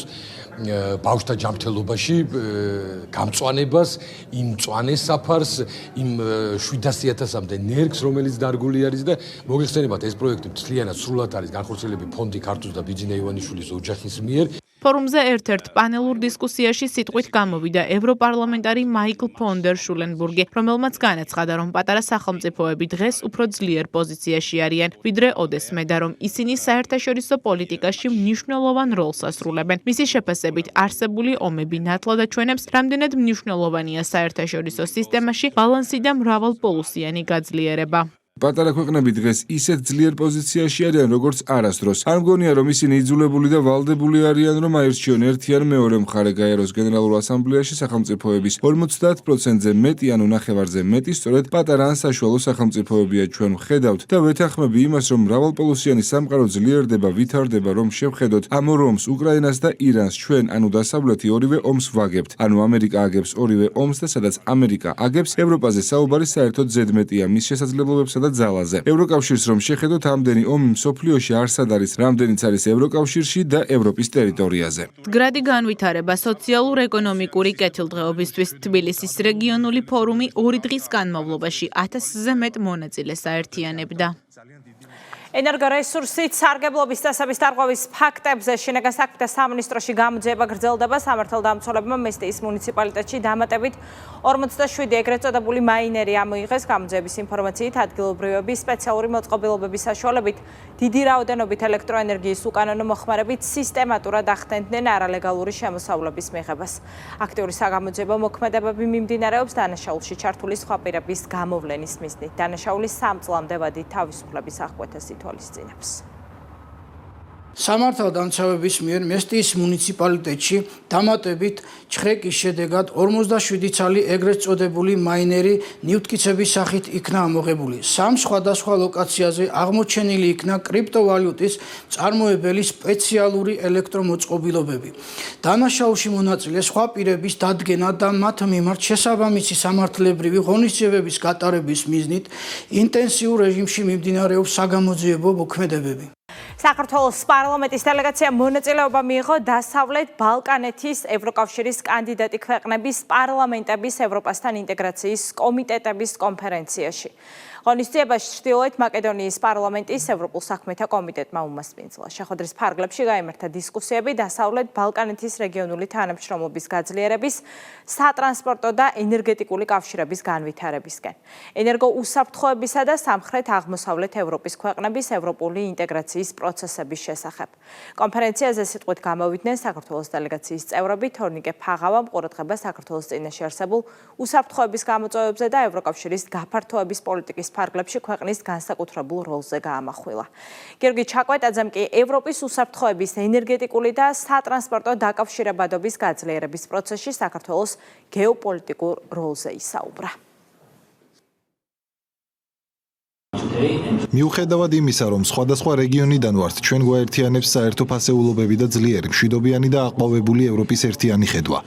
ბავშვთა ჯანმრთელობაში გამწვანებას, იმ მწვანეს საფარს, იმ 700.000-მდე ნერგს, რომელიც დარგული არის და მოგეხსენებათ ეს პროექტი მთლიანად სრულად არის განხორციელებული ფონდი ქართუს და ბიძინა ივანიშვილის ოჯახის მიერ. ფორუმზე ერთ-ერთ პანელურ დისკუსიაში სიტყვით გამოვიდა ევროპარლამენტარი მაიკლ ფონ დერ შულენბურგი, რომელმაც განაცხადა, რომ პატარა სახელმწიფოები დღეს უფრო ძლიერ პოზიციაში არიან, ვიდრე ოდესმე და რომ ისინი საერთაშორისო პოლიტიკაში მნიშვნელოვან როლს ასრულებენ. მისი შეფასებით, არსებული ომები ნათლად აჩვენებს, რამდენად მნიშვნელოვანია საერთაშორისო სისტემაში ბალანსი და მრავალპოლუსიანი გაძლიერება. პატარა ქვეყნები დღეს ისეთ ძლიერ პოზიციაში არიან, როგორც არასდროს. არ მგონია, რომ ისინი იძულებული და ვალდებული არიან, რომ აირჩიონ ერთი ან მეორე მხარე გაეროს გენერალურ ასამბლეაში სახელმწიფოების 50%-ზე მეტი, ანუ ნახევარზე მეტი, სწორედ პატარა ან საშუალო სახელმწიფოებია. ჩვენ ვხედავთ და ვეთანხმები იმას, რომ მრავალპოლუსიანი სამყარო ძლიერდება, ვითარდება, რომ შევხედოთ ამ ორ ომს, უკრაინას და ირანს. ჩვენ, ანუ დასავლეთი ორივე ომს ვაგებთ. ანუ ამერიკა აგებს ორივე ომს და სადაც ამერიკა აგებს, ევროპაზე საუბარი საერთოდ ზედმეტია მის შესაძლებლობებსა და ძალაზე. ევროკავშირს რომ შეხედოთ, ამდენი ომი მსოფლიოში არსად არის, რამდენიც არის ევროკავშირში და ევროპის ტერიტორიაზე. მდგრადი განვითარება სოციალურ-ეკონომიკური კეთილდღეობისთვის თბილისის რეგიონული ფორუმი 2 დღის განმავლობაში 1000-ზე მეტ მონაწილეს აერთიანებდა. ენერგორესურსით სარგებლობის წესების დარღვევის ფაქტებზე შინაგან საქმეთა სამინისტროში გამოძიება გრძელდება. სამართალდამცველებმა მესტიის მუნიციპალიტეტში დამატებით 47 ეგრეთ წოდებული მაინერი ამოიღეს. გამოძიების ინფორმაციით ადგილობრივების სპეციალური მოწყობილობების საშუალებით დიდი რაოდენობით ელექტროენერგიის უკანონო მოხმარებით სისტემატურად ახდენდნენ არალეგალური შემოსავლების მიღებას. აქტიური საგამოძიებო მოქმედებები მიმდინარეობს დანაშაულში ჩართული სხვა პირების გამოვლენის მიზნით. დანაშაულის 3 წლამდე ვადით თავისუფლების აღკვეთას ითვალისწინებს. სამართალდამცავების მიერ მესტიის მუნიციპალიტეტში დამატებით ჩხრეკის შედეგად 47 ცალი ეგრეთ წოდებული მაინერი ნივთკიცების სახით იქნა ამოღებული. 3 სხვადასხვა ლოკაციაზე აღმოჩენილი იქნა კრიპტოვალუტის წარმოებელი სპეციალური ელექტრომოწყობილობები. დანაშაულში მონაწილე სხვა პირების დადგენა და მათ მიმართ შესაბამისი სამართლებრივი ღონისძიებების გატარების მიზნით ინტენსიურ რეჟიმში მიმდინარეობს საგამოძიებო მოქმედებები. საქართველოს პარლამენტის დელეგაცია მონაწილეობა მიიღო დასავლეთ ბალკანეთის ევროკავშირის კანდიდატი ქვეყნების პარლამენტების ევროპასთან ინტეგრაციის კომიტეტების კონფერენციაში. ღონისძიებაში ჩრდილოეთ მაკედონიის პარლამენტის ევროპულ საქმეთა კომიტეტმა უმასპინძლა. შეხვედრის ფარგლებში გაიმართა დისკუსიები დასავლეთ ბალკანეთის რეგიონული თანამშრომლობის გაძლიერების, სატრანსპორტო და ენერგეტიკული კავშირების განვითარებისკენ. ენერგოუსაფრთხოებისა და სამხრეთ-აღმოსავლეთ ევროპის ქვეყნების ევროპული ინტეგრაციის პროცესების შესახებ. კონფერენციაზე სიტყვით გამოვიდნენ საქართველოს დელეგაციის წევრები თორნიკე ფაღავამ ყურადღება საქართველოს წინაშე არსებულ უსაფრთხოების გამოწვევებზე და ევროკავშირის გაფართოების პოლიტიკის ფარგლებში ქვეყნის განსაკუთრებულ როლზე გაამახვილა. გიორგი ჩაკვეტაძემ კი ევროპის უსაფრთხოების ენერგეტიკული და სატრანსპორტო დაკავშირებადობის გაძლიერების პროცესში საქართველოს გეოპოლიტიკურ როლზე ისაუბრა. მიუხედავად იმისა, რომ სხვადასხვა რეგიონიდან ვართ, ჩვენ გვაერთიანებს საერთო ფასეულობები და ძლიერი, მშვიდობიანი და აყვავებული ევროპის ერთიანი ხედვა.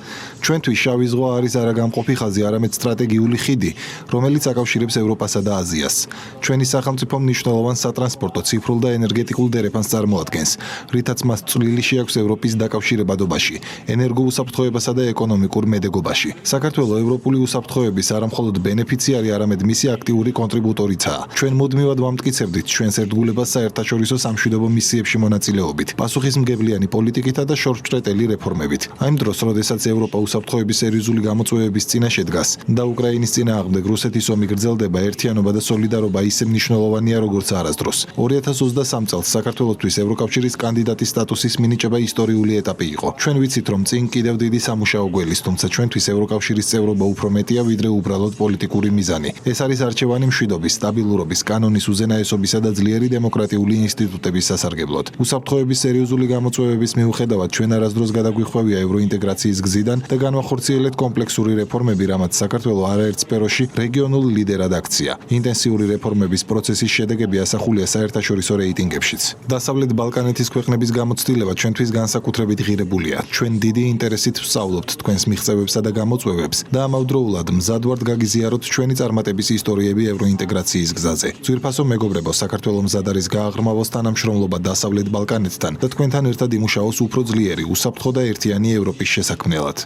ჩვენთვის შავი ზღვა არის არა გამყოფი ხაზი, არამედ სტრატეგიული ხიდი, რომელიც აკავშირებს ევროპასა და აზიას. ჩვენი სახელმწიფო მნიშვნელოვან სატრანსპორტო, ციფრულ და ენერგეტიკულ დერეფანს წარმოადგენს, რითაც მას წვლილი შეაქვს ევროპის დაკავშირებადობაში, ენერგოუსაფრთხოებასა და ეკონომიკურ მედეგობაში. საქართველოს ევროპული უსაფრთხოების არა მხოლოდ ბენეფიციარი, არამედ მისი აქტიური კონტრიბუტორიცაა. ჩვენ მუდმივად ვამტკიცებდით ჩვენს ერთგულებას საერთაშორისო სამშვიდობო მისიებში მონაწილეობით, პასუხისმგებლიანი პოლიტიკითა და შორსჭრეტელი რეფორმებით. Ამ დროს, როდესაც ევროპა უსაფრთხოების სერიოზული გამოწვევების წინაშე დგას და უკრაინის წინააღმდეგ რუსეთის ომი გრძელდება, ერთიანობა და სოლიდარობა ისე მნიშვნელოვანია, როგორც არასდროს. 2023 წელს საქართველოსთვის ევროკავშირის კანდიდატის სტატუსის მინიჭება ისტორიული ეტაპი იყო. ჩვენ ვიცით, რომ წინ კიდევ დიდი სამუშაო გველის, თუმცა ჩვენთვის ევროკავშირის წევრობა უფრო მეტია, ვიდრე უბრალოდ პოლიტიკური მიზანი. ეს არის არჩევანი მშვიდობის, სტაბილურობის, კანონების კანონის უზენაესობისა და ძლიერი დემოკრატიული ინსტიტუტების სასარგებლოდ. უსაფრთხოების სერიოზული გამოწვევების მიუხედავად ჩვენ არასდროს გადაგვიხვევია ევროინტეგრაციის გზიდან და განვახორციელეთ კომპლექსური რეფორმები, რამაც საქართველო არაერთ სფეროში რეგიონულ ლიდერად აქცია. ინტენსიური რეფორმების პროცესის შედეგები ასახულია საერთაშორისო რეიტინგებშიც. დასავლეთ ბალკანეთის ქვეყნების გამოცდილება ჩვენთვის განსაკუთრებით ღირებულია. ჩვენ დიდი ინტერესით ვსწავლობთ თქვენს მიღწევებსა და გამოწვევებს და ამავდროულად მზად ვართ გაგიზიაროთ ჩვენი წარმატების ისტორიები ევროინტეგრაციის გზაზე. ძვირფასო მეგობრებო, საქართველო მზად არის გააღრმავოს თანამშრომლობა დასავლეთ ბალკანეთთან და თქვენთან ერთად იმუშაოს უფრო ძლიერი, უსაფრთხო და ერთიანი ევროპის შესაქმნელად.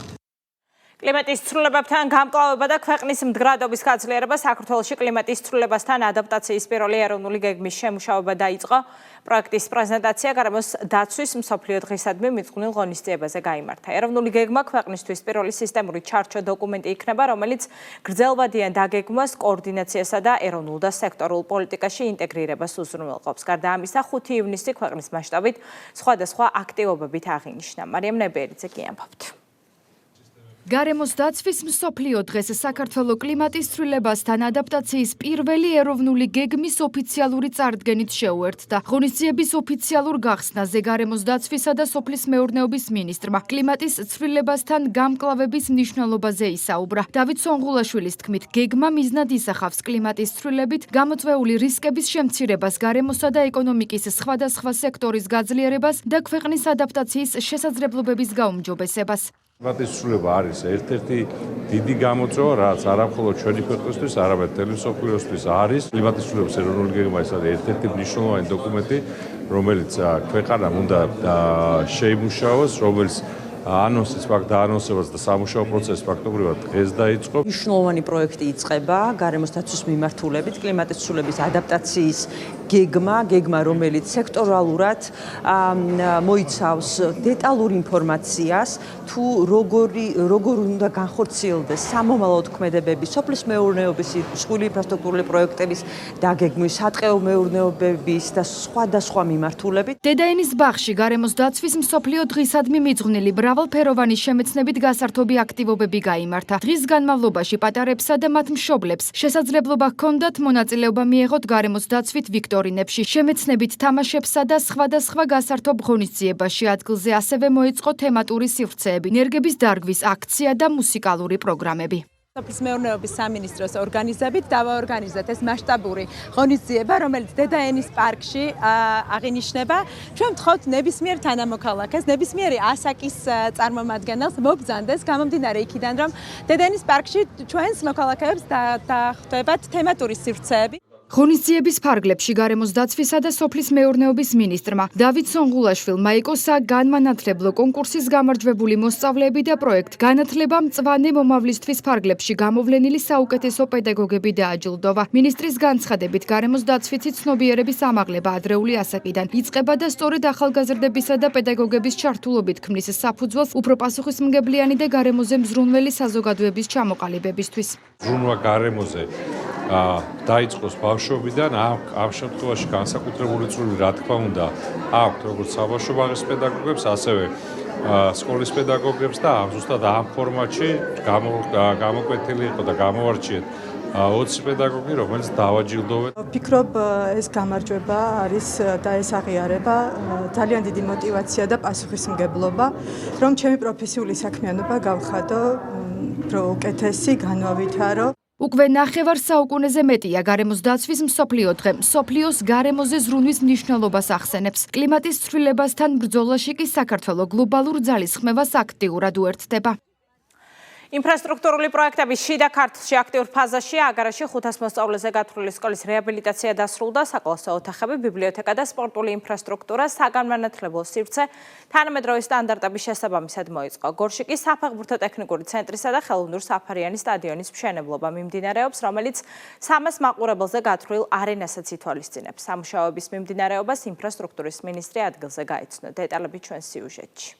კლიმატის ცვლილებებთან გამკლავება და ქვეყნის მდგრადობის გაძლიერება საქართველოში კლიმატის ცვლილებასთან ადაპტაციის პირველი ეროვნული გეგმის შემუშავება დაიწყო. პროექტის პრეზენტაცია გარემოს დაცვის მსოფლიო დღისადმი მიძღვნილ ღონისძიებაზე გაიმართა. ეროვნული გეგმა ქვეყნისთვის პირველი სისტემური ჩარჩო დოკუმენტი იქნება, რომელიც გრძელვადიან დაგეგმვას, კოორდინაციასა და ეროვნულ და სექტორულ პოლიტიკაში ინტეგრირებას უზრუნველყოფს. გარდა ამისა, 5 ივნისი ქვეყნის მასშტაბით სხვადასხვა აქტივობებით აღინიშნა. მარიამ ნებიერიძე კი ამბობთ. გარემოს დაცვის მსოფლიო დღეს საქართველოს კლიმატის ცვლილებასთან ადაპტაციის პირველი ეროვნული გეგმის ოფიციალური წარდგენით შეუერთდა. ღონისძიების ოფიციალურ გახსნაზე გარემოს დაცვისა და სოფლის მეურნეობის მინისტრმა კლიმატის ცვლილებასთან გამკლავების მნიშვნელობაზე ისაუბრა. დავით სონღულაშვილის თქმით, გეგმა მიზნად ისახავს კლიმატის ცვლილებით გამოწვეული რისკების შემცირებას, გარემოსა და ეკონომიკის სხვადასხვა სექტორის გაძლიერებას და ქვეყნის ადაპტაციის შესაძლებლობების გაუმჯობესებას. კლიმატის ცვლილება არის ერთ-ერთი დიდი გამოწვევა, რაც არა მხოლოდ ჩვენი ქვეყნისთვის, არამედ მთელი მსოფლიოსთვის არის. კლიმატის ცვლილების ეროვნული გეგმა ეს არის ერთ-ერთი მნიშვნელოვანი დოკუმენტი, რომელიც ქვეყანამ უნდა შეიმუშაოს, რომელიც ანონსის დაანონსებას და სამუშაო პროცესი ფაქტობრივად დღეს დაიწყო. მნიშვნელოვანი პროექტი იწყება გარემოს დაცვის მიმართულებით, კლიმატის ცვლილების ადაპტაციის გეგმა, რომელიც სექტორალურად მოიცავს დეტალურ ინფორმაციას, თუ როგორ უნდა განხორციელდეს სამომავლო თქმედებები, სოფლის მეურნეობის, მსხვილი ინფრასტრუქტურული პროექტების დაგეგმვის, სატყეო მეურნეობების და სხვადასხვა მიმართულებით. დედაენის ბაღში გარემოს დაცვის მსოფლიო დღისადმი მიძღვნილი მრავალფეროვანი შემეცნებით გასართობი აქტივობები გაიმართა. დღის განმავლობაში პატარებსა და მათ მშობლებს შესაძლებლობა ჰქონდათ მონაწილეობა მიეღოთ გარემოს დაცვით ვიქტორინებში, შემეცნებით თამაშებსა და სხვადასხვა გასართობ ღონისძიებაში. ადგილზე ასევე მოეწყო თემატური სივრცეები, ნერგების დარგვის აქცია და მუსიკალური პროგრამები. სოფლის მეურნეობის სამინისტროს ორგანიზებით დავაორგანიზეთ ეს მასშტაბური ღონისძიება, რომელიც დედაენის პარკში აღინიშნება. ჩვენ ვთხოვთ ნებისმიერ თანამოქალაქეს, ნებისმიერი ასაკის წარმომადგენელს მოგზანდეს გამომდინარე იქიდან, რომ დედაენის პარკში ჩვენს მოქალაქეებს დახვდებათ თემატური სივრცეები. ღონისძიების ფარგლებში გარემოს დაცვისა და სოფლის მეურნეობის მინისტრმა დავით სონღულაშვილმა ეკოსა განმანათლებლო კონკურსის გამარჯვებული მოსწავლეები და პროექტ განათლება მწვანე მომავლისთვის ფარგლებში გამოვლენილი საუკეთესო პედაგოგები დააჯილდოვა. მინისტრის განცხადებით, გარემოს დაცვითი ცნობიერების ამაღლება ადრეული ასაკიდან იწყება და სწორედ ახალგაზრდებისა და პედაგოგების ჩართულობით ქმნის საფუძველს უფრო პასუხისმგებლიანი და გარემოზე მზრუნველი საზოგადოების ჩამოყალიბებისთვის. ზრუნვა გარემოზე დაიწყოს ბავშვობიდან, ამ შემთხვევაში განსაკუთრებული წვლილი, რა თქმა უნდა, აქვთ როგორც საბავშვო ბაღის პედაგოგებს, ასევე სკოლის პედაგოგებს და ზუსტად ამ ფორმატში გამოკვეთილი იყო და გამოვარჩიეთ 20 პედაგოგი, რომელიც დავაჯილდოვეთ. ვფიქრობ, ეს გამარჯვება არის და ეს აღიარება ძალიან დიდი мотиваცია და პასუხისმგებლობა, რომ ჩემი პროფესიული საქმიანობა გავხადო უფრო უკეთესი, განვავითარო. უკვე ნახევარ საუკუნეზე მეტია გარემოს დაცვის მსოფლიო დღე. მსოფლიოს გარემოზე ზრუნვის მნიშვნელობას ახსენებს. კლიმატის ცვლილებასთან ბრძოლაში კი საქართველო გლობალურ ძალისხმევას აქტიურად უერთდება. ინფრასტრუქტურული პროექტების შიდა ქართლში აქტიურ ფაზაში აგარაში 500 მოსწავლეზე გათვლილი სკოლის რეაბილიტაცია დასრულდა, საკლასო ოთახები, ბიბლიოთეკა და სპორტული ინფრასტრუქტურა, საგანმანათლებლო სივრცე თანამედროვე სტანდარტების შესაბამისად მოიწყო. გორში კი საფეხბურთო ტექნიკური ცენტრისა და ხელოვნურ-საფარიანი სტადიონის მშენებლობა მიმდინარეობს, რომელიც 300 მაყურებელზე გათვლილ არენასაც ითვალისწინებს. სამუშაოების მიმდინარეობას ინფრასტრუქტურის მინისტრი ადგილზე გაიცნო. დეტალები ჩვენს სიუჟეტში.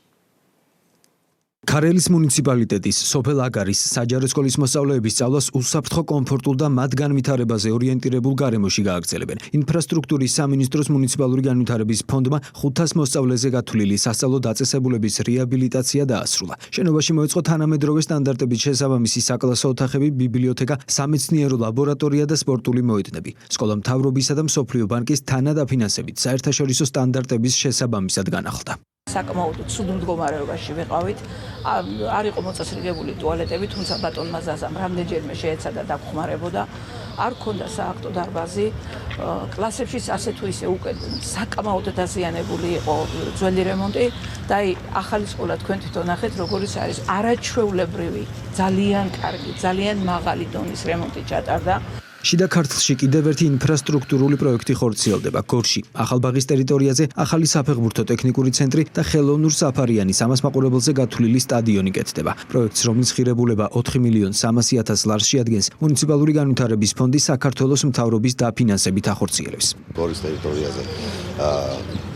ქარელის მუნიციპალიტეტის სოფელ აგარის საჯარო სკოლის მოსწავლეების სწავლას უსაფრთხო, კომფორტულ და მათ განვითარებაზე ორიენტირებულ გარემოში გააგრძელებენ. ინფრასტრუქტურის სამინისტროს მუნიციპალური განვითარების ფონდმა 500 მოსწავლეზე გათვლილი სასწავლო დაწესებულების რეაბილიტაცია დაასრულა. შენობაში მოეწყო თანამედროვე სტანდარტების შესაბამისი საკლასო ოთახები, ბიბლიოთეკა, სამეცნიერო ლაბორატორია და სპორტული მოედნები. სკოლა მთავრობისა და მსოფლიო ბანკის თანადაფინანსებით საერთაშორისო სტანდარტების შესაბამისად განახლდა. საკმაოდ ცუდ მდგომარეობაში ვიყავით. არ იყო მოწესრიგებული ტუალეტები, თუმცა ბატონმა ზაზამ რამდენჯერმე შეეცადა და გხმარებოდა. არ ქონდა სააქტო დარბაზი. კლასებშიც ასე თუ ისე უკვე საკმაოდ დაზიანებული იყო ძველი რემონტი და ახალი სკოლა თქვენ თვითონ ნახეთ როგორიც არის არაჩვეულებრივი, ძალიან კარგი, ძალიან მაღალი დონის რემონტი ჩატარდა. შიდა ქართლში კიდევ ერთი ინფრასტრუქტურული პროექტი ხორციელდება. გორში, ახალბაღის ტერიტორიაზე ახალი საფეხბურთო ტექნიკური ცენტრი და ხელოვნურ-საფარიანი სამას მაყურებელზე გათვლილი სტადიონი კეთდება. პროექტს, რომლის ღირებულება 4.300.000 ლარს შეადგენს, მუნიციპალური განვითარების ფონდი საქართველოს მთავრობის დაფინანსებით ახორციელებს. გორის ტერიტორიაზე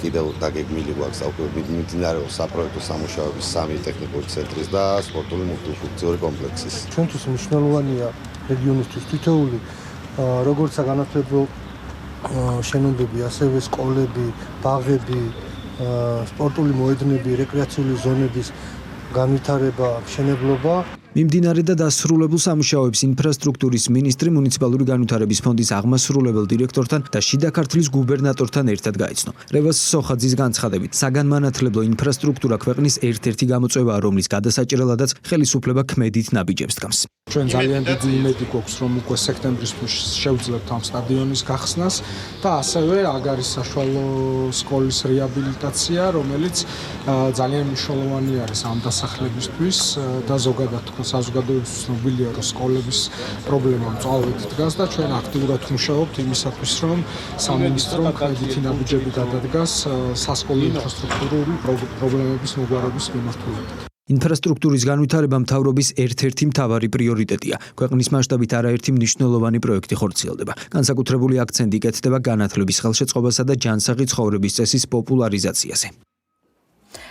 კიდევ დაგეგმილი გვაქვს მიმდინარეობს საპროექტო სამუშაოების 3 ტექნიკური ცენტრის და სპორტული მულტიფუნქციური კომპლექსის. ჩვენთვის მნიშვნელოვანია რეგიონისთვის თითოეული როგორც საგანმანათლებლო შენობები, ასევე სკოლები, ბაღები, სპორტული მოედნები, რეკრეაციული ზონების განვითარება, მშენებლობა. მიმდინარე და დასრულებულ სამუშაოებს ინფრასტრუქტურის მინისტრი მუნიციპალური განვითარების ფონდის აღმასრულებელ დირექტორთან და შიდა ქართლის გუბერნატორთან ერთად გაიცნო. რევაზ სოხაძის განცხადებით, საგანმანათლებლო ინფრასტრუქტურა ქვეყნის ერთ-ერთი გამოწვევაა, რომლის გადასაჭრელადაც ხელისუფლება ქმედით ნაბიჯებს დგამს. ჩვენ ძალიან დიდი იმედი გვაქვს, რომ უკვე სექტემბრის შევძლებთ ამ სტადიონის გახსნას და ასევე აგარის საშუალო სკოლის რეაბილიტაცია, რომელიც ძალიან მნიშვნელოვანი არის ამ დასახლებისთვის და ზოგადად საზოგადოებისთვის ცნობილია, რომ სკოლების პრობლემა მწვავედ დგას და ჩვენ აქტიურად ვმუშაობთ იმისათვის, რომ სამინისტრომ კრედიტი ნაბიჯები გადადგას სასკოლო ინფრასტრუქტურული პრობლემების მოგვარების მიმართულებით. ინფრასტრუქტურის განვითარება მთავრობის ერთ-ერთი მთავარი პრიორიტეტია. ქვეყნის მასშტაბით არაერთი მნიშვნელოვანი პროექტი ხორციელდება. განსაკუთრებული აქცენტი იკეთება განათლების ხელშეწყობასა და ჯანსაღი ცხოვრების წესის პოპულარიზაციაზე.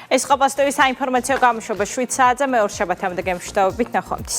ეს ყოფას ტევის საინფორმაციო გამოშვება 7 საათზე მეორე შაბათამდე გემშვიდობით ნახვამდის.